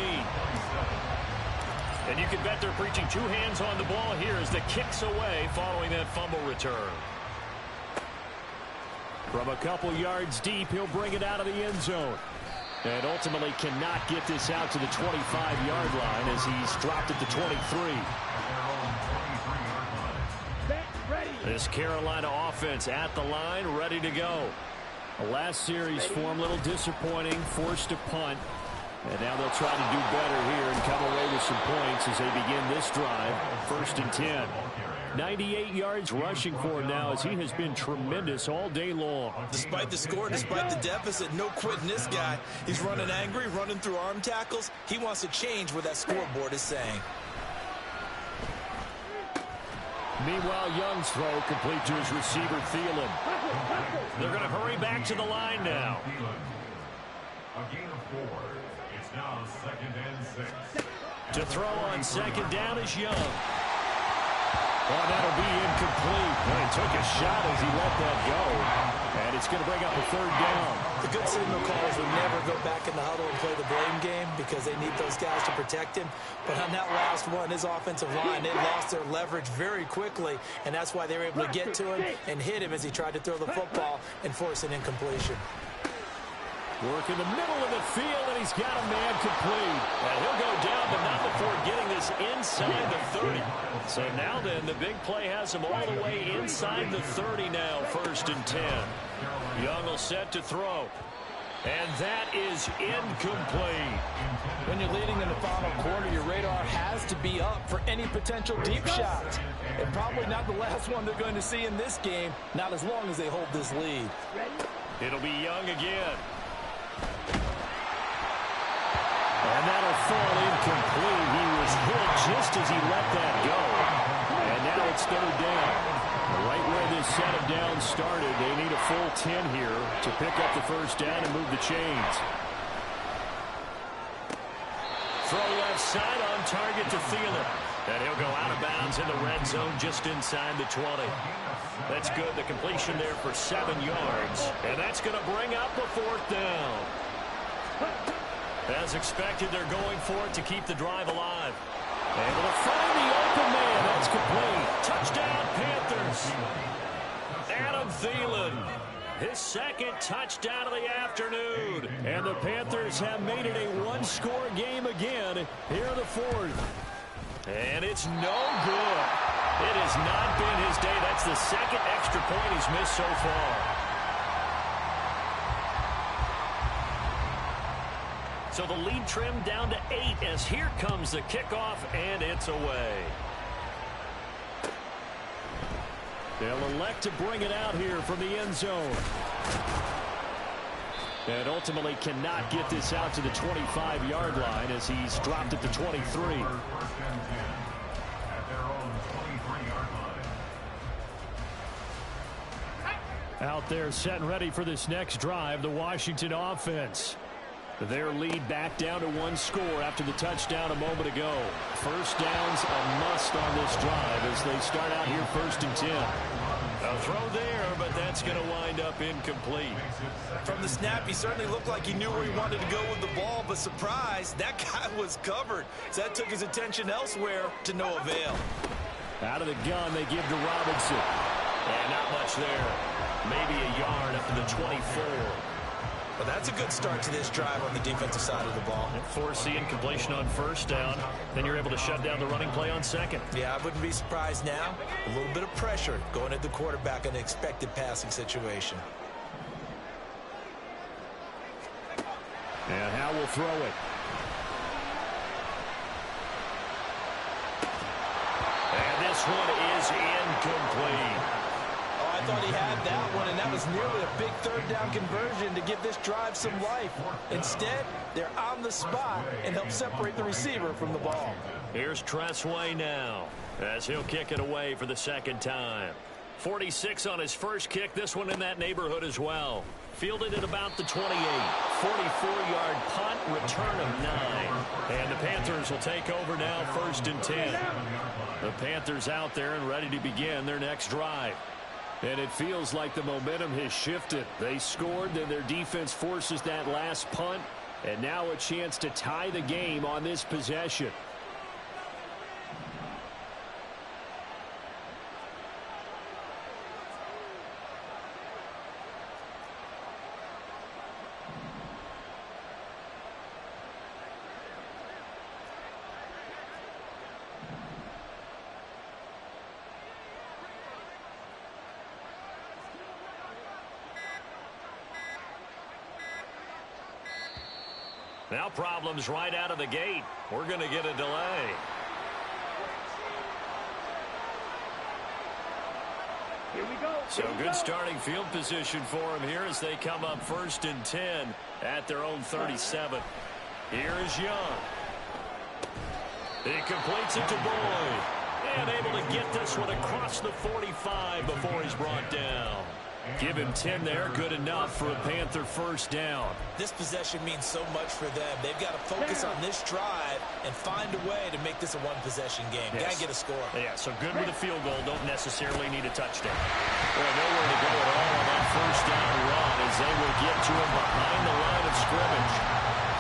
And you can bet they're preaching 2 hands on the ball here as the kick's away following that fumble return. From a couple yards deep, he'll bring it out of the end zone. And ultimately cannot get this out to the 25-yard line as he's dropped it to 23. This Carolina offense at the line, ready to go. The last series for him, a little disappointing, forced to punt. And now they'll try to do better here and come away with some points as they begin this drive. 1st and 10. 98 yards rushing for him now as he has been tremendous all day long. Despite the score, despite the deficit, no quitting this guy. He's running angry, running through arm tackles. He wants to change what that scoreboard is saying. Meanwhile, Young's throw complete to his receiver, Thielen. They're going to hurry back to the line now. A gain of 4. It's now 2nd and 6. To throw on 2nd down is Young. Oh, that'll be incomplete. Well, he took a shot as he let that go. And it's going to bring up a 3rd down. The good signal callers would never go back in the huddle and play the blame game because they need those guys to protect him. But on that last one, his offensive line, they lost their leverage very quickly, and that's why they were able to get to him and hit him as he tried to throw the football and force an incompletion. Work in the middle of the field, and he's got a man complete. And he'll go down, but not before getting this inside the 30. So now then, the big play has him all the way inside the 30 now, 1st and 10. Young will set to throw. And that is incomplete. When you're leading in the final quarter, your radar has to be up for any potential deep shots. And probably not the last one they're going to see in this game, not as long as they hold this lead. It'll be Young again. And that'll fall incomplete. He was hit just as he let that go. And now it's 3rd down. Right where this set of downs started, they need a full 10 here to pick up the 1st down and move the chains. Throw left side on target to Thielen. And he'll go out of bounds in the red zone just inside the 20. That's good. The completion there for 7 yards. And that's going to bring up a 4th down. As expected, they're going for it to keep the drive alive. Able to find the open man. That's complete. Touchdown, Panthers. Adam Thielen. His 2nd touchdown of the afternoon. And the Panthers have made it a 1-score game again here in the 4th. And it's no good. It has not been his day. That's the 2nd extra point he's missed so far. So the lead trimmed down to 8 as here comes the kickoff, and it's away. They'll elect to bring it out here from the end zone. And ultimately cannot get this out to the 25-yard line as he's dropped it to 23. 1st and 10 at their own 23-yard line. Out there set and ready for this next drive, the Washington offense. Their lead back down to 1 score after the touchdown a moment ago. 1st down's a must on this drive as they start out here 1st and 10. A throw there, but that's going to wind up incomplete. From the snap, he certainly looked like he knew where he wanted to go with the ball, but surprise, that guy was covered. So that took his attention elsewhere to no avail. Out of the gun, they give to Robinson. And not much there. Maybe a yard up to the 24. Well, that's a good start to this drive on the defensive side of the ball. Force the incompletion on first down. Then you're able to shut down the running play on second. Yeah, I wouldn't be surprised now. A little bit of pressure going at the quarterback in an expected passing situation. And Howe will throw it. And this one is incomplete. Oh, I thought he had that one, and that was nearly a big third down conversion to give this drive some life. Instead, they're on the spot and help separate the receiver from the ball. Here's Tressway now as he'll kick it away for the second time. 46 on his first kick. This one in that neighborhood as well. Fielded at about the 28. 44-yard punt, return of 9. And the Panthers will take over now, 1st and 10. The Panthers out there and ready to begin their next drive. And it feels like the momentum has shifted. They scored, then their defense forces that last punt. And now a chance to tie the game on this possession. Now problems right out of the gate. We're going to get a delay. Here we go. So good starting field position for them here as they come up 1st and 10 at their own 37. Here is Young. He completes it to Boyd. And able to get this one across the 45 before he's brought down. Give him 10 there. Good enough for a Panther first down. This possession means so much for them. They've got to focus on this drive and find a way to make this a one-possession game. Yes. Got to get a score. Yeah, so good with a field goal. Don't necessarily need a touchdown. Well, nowhere to go at all on that first down run as they will get to him behind the line of scrimmage.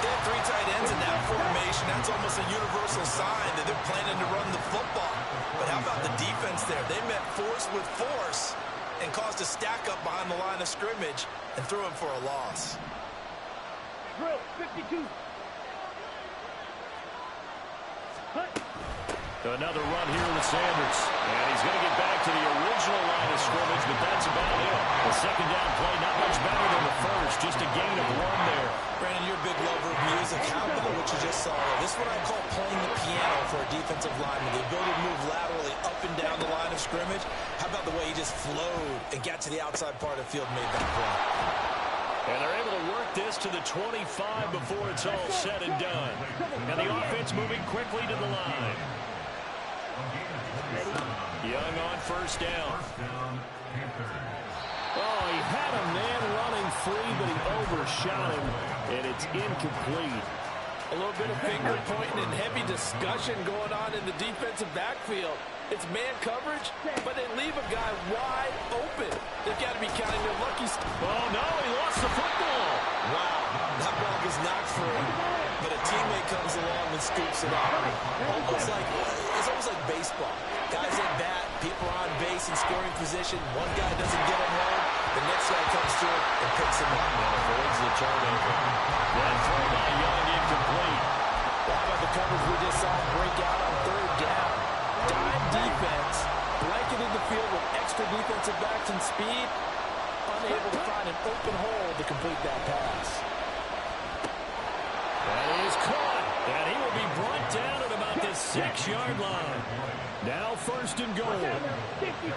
They have 3 tight ends in that formation. That's almost a universal sign that they're planning to run the football. But how about the defense there? They met force with force and caused a stack up behind the line of scrimmage and threw him for a loss. Drill, 52. Hut. Another run here with Sanders. And he's going to get back to the original line of scrimmage, but that's about it. The second down play, not much better than the first. Just a gain of 1 there. Brandon, you're a big lover of music. How about what you just saw? This is what I call playing the piano for a defensive lineman. The ability to move laterally up and down the line of scrimmage. How about the way he just flowed and got to the outside part of the field and made that play? And they're able to work this to the 25 before it's all said and done. And the offense moving quickly to the line. Young on first down. Oh, he had a man running free, but he overshot him, and it's incomplete. A little bit of finger pointing and heavy discussion going on in the defensive backfield. It's man coverage, but they leave a guy wide open. They've got to be counting their lucky. Oh, no, he lost the football. Wow, that ball gets knocked free, but a teammate comes along and scoops it up. It's almost like baseball. Guys at bat, people are on base in scoring position. One guy doesn't get him home, the next guy comes through and picks him up. And avoids the turnover. That throw by Young incomplete. Well, how about the coverage we just saw break out on 3rd down? Dime defense, blanketed the field with extra defensive backs and speed, unable to find an open hole to complete that pass. That is caught, and he will be brought down at about the 6-yard line. Now 1st and goal. 52.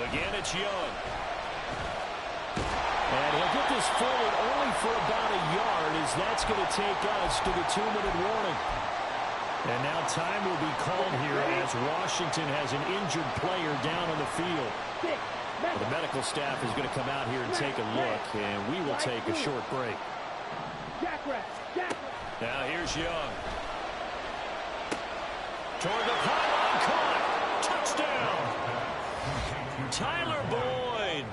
Again, it's Young. And he'll get this forward only for about a yard, as that's going to take us to the 2-minute warning. And now time will be called here as Washington has an injured player down on the field. Well, the medical staff is going to come out here and take a look, and we will take a short break. Now here's Young. Toward the pylon, caught. Touchdown. Tyler Boyd.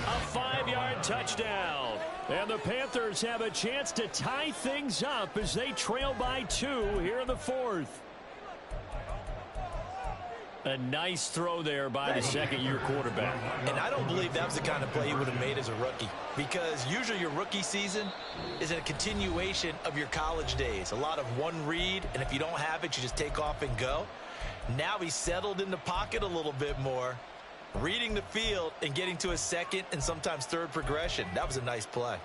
A 5-yard touchdown. And the Panthers have a chance to tie things up as they trail by 2 here in the 4th. A nice throw there by the second-year quarterback. And I don't believe that was the kind of play he would have made as a rookie, because usually your rookie season is a continuation of your college days. A lot of one read, and if you don't have it, you just take off and go. Now he's settled in the pocket a little bit more, reading the field and getting to his second and sometimes third progression. That was a nice play.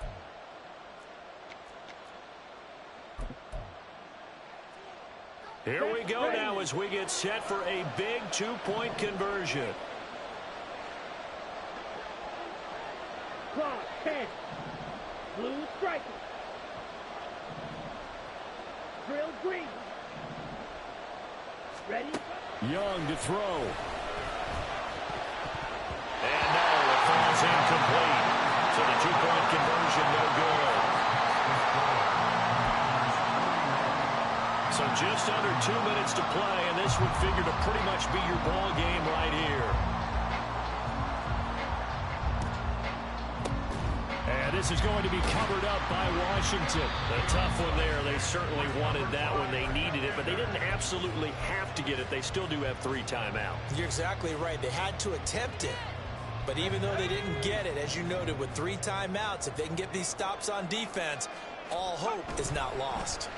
Here we go now as we get set for a big two-point conversion. Clock 10. Blue striker. Drill green. Ready? Young to throw. And no, it falls incomplete. So the two-point conversion, no good. So just under 2 minutes to play, and this would figure to pretty much be your ball game right here. And this is going to be covered up by Washington. A tough one there. They certainly wanted that when they needed it, but they didn't absolutely have to get it. They still do have 3 timeouts. You're exactly right. They had to attempt it. But even though they didn't get it, as you noted, with 3 timeouts, if they can get these stops on defense, all hope is not lost.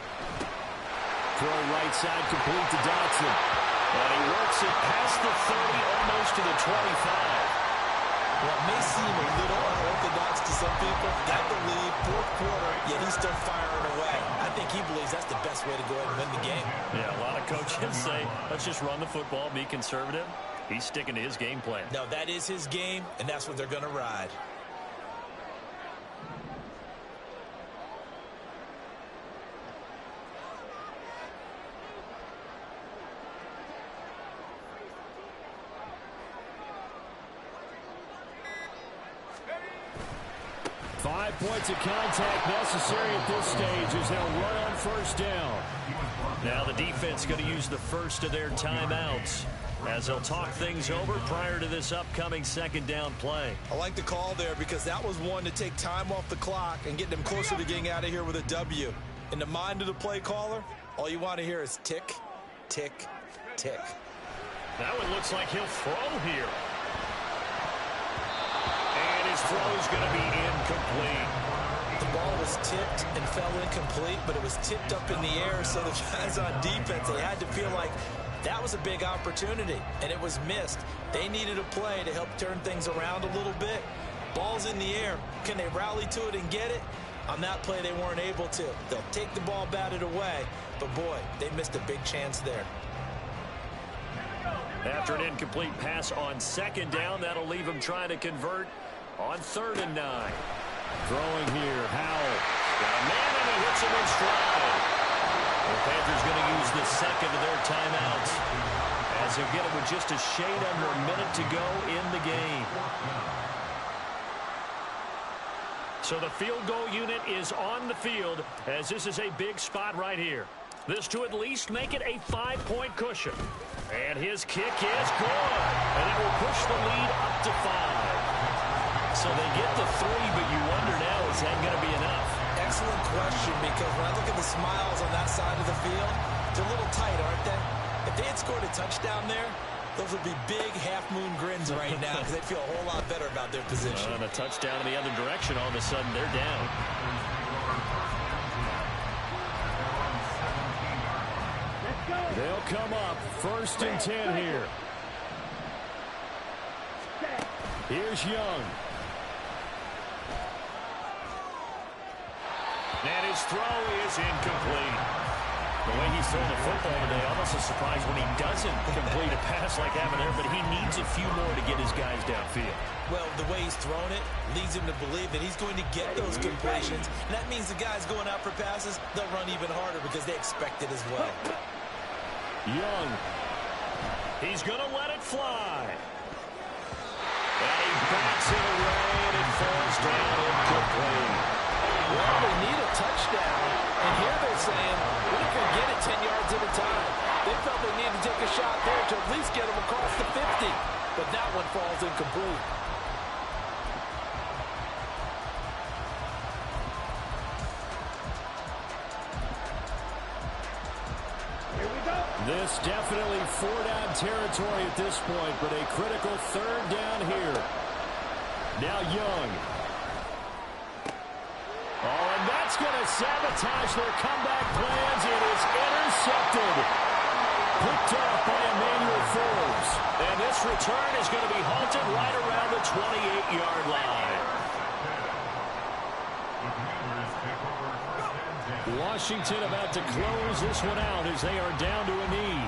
Throw right side complete to Dotson. And he works it past the 30, almost to the 25. Well, it may seem a little unorthodox to some people. Got the lead, fourth quarter, yet he's still firing away. I think he believes that's the best way to go ahead and win the game. Yeah, a lot of coaches say, let's just run the football, be conservative. He's sticking to his game plan. No, that is his game, and that's what they're going to ride. 5 points of contact necessary at this stage as they'll run on first down. Now the defense going to use the first of their timeouts as they'll talk things over prior to this upcoming second down play. I like the call there because that was one to take time off the clock and get them closer to getting out of here with a W. In the mind of the play caller, all you want to hear is tick, tick, tick. That one looks like he'll throw here. And his throw is going to be incomplete. The ball was tipped and fell incomplete, but it was tipped up in the air, so the guys on defense, they had to feel like that was a big opportunity, and it was missed. They needed a play to help turn things around a little bit. Ball's in the air. Can they rally to it and get it? On that play, they weren't able to. They'll take the ball batted away, but boy, they missed a big chance there. After an incomplete pass on second down, that'll leave him trying to convert on 3rd and 9. Throwing here, Howell. Got a man, and he hits him in stride. The Panthers going to use the second of their timeouts as they'll get it with just a shade under a minute to go in the game. So the field goal unit is on the field as this is a big spot right here. This to at least make it a 5-point cushion. And his kick is good. And it will push the lead up to 5. So they get the 3, but you wonder now, is that going to be enough? Excellent question, because when I look at the smiles on that side of the field, they're a little tight, aren't they? If they had scored a touchdown there, those would be big half-moon grins right now because they'd feel a whole lot better about their position. And a touchdown in the other direction, all of a sudden they're down. They'll come up 1st and 10 here. Here's Young. And his throw is incomplete. The way he's throwing the football today, almost a surprise when he doesn't complete a pass like having there, but he needs a few more to get his guys downfield. Well, the way he's thrown it leads him to believe that he's going to get those completions. And that means the guys going out for passes, they'll run even harder because they expect it as well. Young. He's going to let it fly. And he backs it away, and it falls down incomplete. Well, they need a touchdown. And here they're saying, we're not going to get it 10 yards at a time. They felt they needed to take a shot there to at least get them across the 50. But that one falls incomplete. This definitely four-down territory at this point, but a critical third down here. Now Young. Oh, and that's going to sabotage their comeback plans. It is intercepted. Picked off by Emmanuel Forbes. And this return is going to be halted right around the 28-yard line. Washington about to close this one out as they are down to a knee.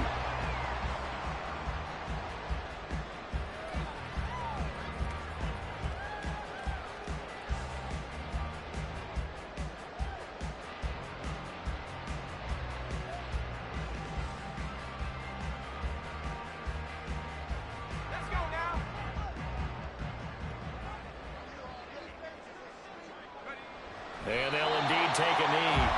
And they'll indeed take a knee.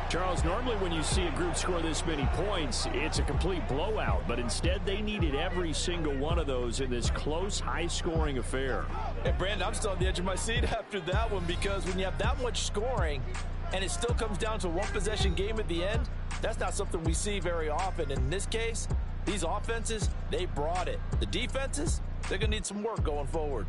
Charles, normally when you see a group score this many points, it's a complete blowout. But instead, they needed every single one of those in this close, high-scoring affair. And, Brandon, I'm still on the edge of my seat after that one because when you have that much scoring and it still comes down to a one-possession game at the end, that's not something we see very often. In this case, these offenses, they brought it. The defenses, they're going to need some work going forward.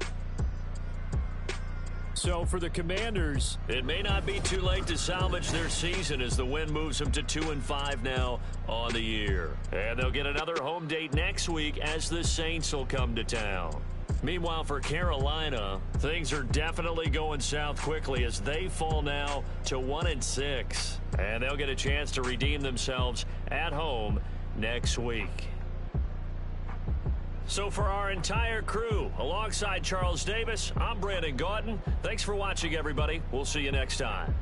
So for the Commanders, it may not be too late to salvage their season as the win moves them to 2-5 now on the year. And they'll get another home date next week as the Saints will come to town. Meanwhile, for Carolina, things are definitely going south quickly as they fall now to 1-6. And they'll get a chance to redeem themselves at home next week. So for our entire crew, alongside Charles Davis, I'm Brandon Gaudin. Thanks for watching, everybody. We'll see you next time.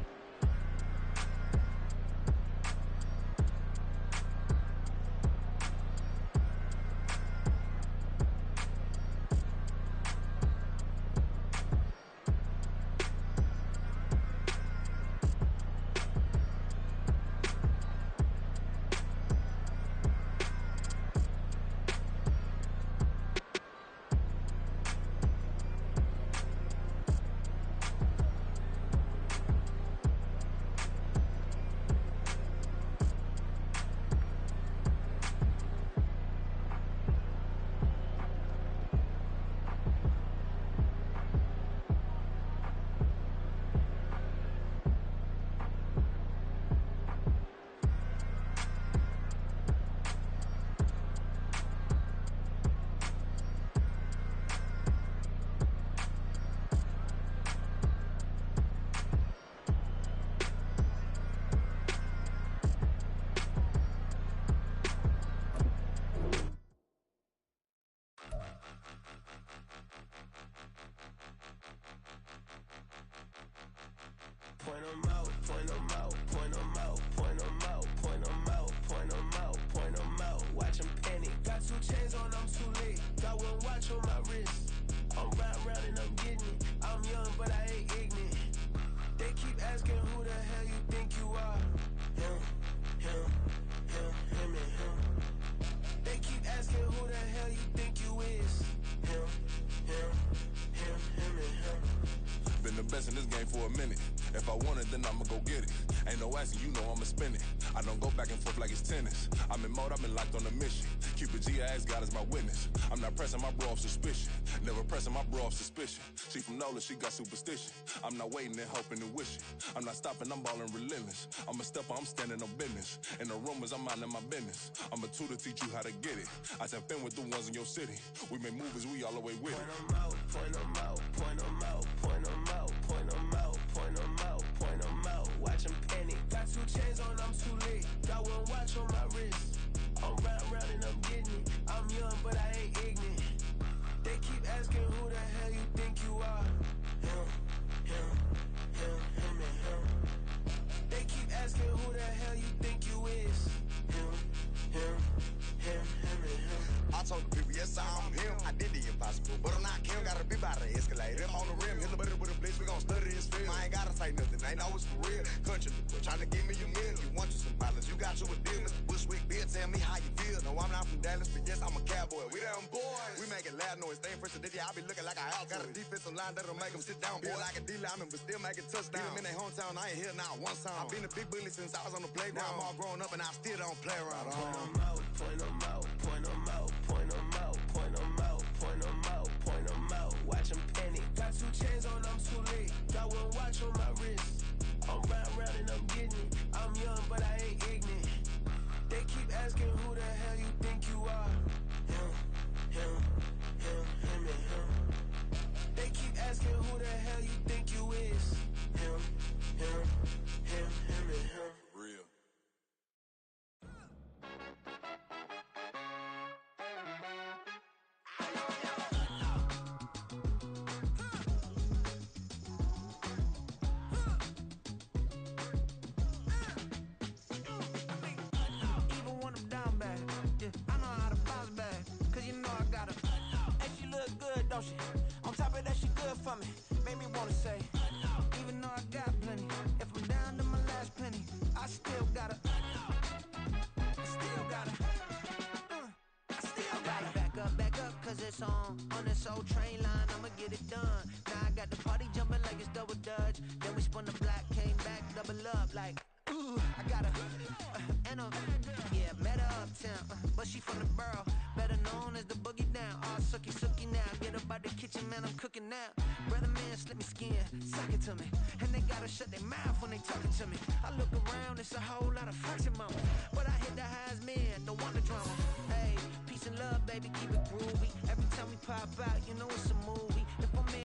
Point 'em out, point 'em out, point 'em out, point 'em out, point 'em out, point 'em out, point 'em out. Watch 'em panic. Got 2 chains on, I'm too late. Got 1 watch on my wrist. I'm riding round and I'm getting it. I'm young, but I ain't ignorant. They keep asking who the hell you think you are. Him, him, him, him, and him. They keep asking who the hell you think you is. Him, him, him, him, and him. Been the best in this game for a minute. If I want it, then I'ma go get it. Ain't no asking, you know I'ma spin it. I don't go back and forth like it's tennis. I'm in mode, I've been locked on a mission. Cupid G, I ask God as my witness. I'm not pressing my bro off suspicion. Never pressing my bro off suspicion. She from Nola, she got superstition. I'm not waiting and hoping and wishing. I'm not stopping, I'm balling relentless. I'm a stepper, I'm standing on business. In the rumors, I'm minding my business. I'm a tutor, teach you how to get it. I tap in with the ones in your city. We make movies, we all the way with it. Point 'em out, point 'em out, point 'em out, point 'em out, point 'em out, point 'em out, point 'em out. Watch 'em panic. Got 2 chains on, I'm too late. Got 1 watch on my wrist. I'm riding round and I'm getting it. I'm young, but I ain't ignorant. They keep asking who the hell you think you are. Him, him, him, him, and him. They keep asking who the hell you think you is. Him, him, him, him, and him. I told the people, yes, I'm him. I did the impossible, but I'm not Kim. Gotta be by the escalator. I'm on the rim, hit a bit tight nothing. Ain't always for real. Country, trying to give me a meal. You want you some balance, you got you a deal. Mr. Bushwick, Bill, tell me how you feel. No, I'm not from Dallas, but yes, I'm a cowboy. We them boys. We making loud noise. Staying fresh today, I be looking like a house. Got a defensive line that'll make them sit down. Boy, like a D-lineman, but still making touchdowns. Beat them in their hometown, I ain't here now one time. I've been a big bully since I was on the playground. Now I'm all grown up and I still don't play around. Point 'em out, point 'em out, point 'em out, point 'em out, point 'em out, point 'em out, point 'em out. Watch 'em panic. Got 2 chains on, I'm too late. Got 1 watch on my wrist. I'm round and I'm getting it. I'm young, but I ain't ignorant. They keep asking who the hell you think you are. Him, him, him, him, and him. They keep asking who the hell you think you is. Him, him, him, him, and him. Real. Even when I'm down bad, yeah, I know how to bounce back. Cause you know I got her. And she look good, don't she? On top of that, she good for me. Made me wanna say, even though I got plenty, if I'm down to my last penny, I still got her. I still got her. I still got her. Back up, cause it's on this old train line, I'ma get it done. Now I got the party jumping like it's double dutch. Then we spun the block, came back, double up like, ooh, I got her. And yeah, met her uptown, but she from the borough, better known as the boogie down. All sookie now, get up out the kitchen, man, I'm cooking now. Brother man, slip me skin, suck it to me. And they gotta shut their mouth when they talking to me. I look around, it's a whole lot of fucks in mama, but I hit the highs, man, don't want the drama. Hey, peace and love, baby, keep it groovy. Every time we pop out, you know it's a move.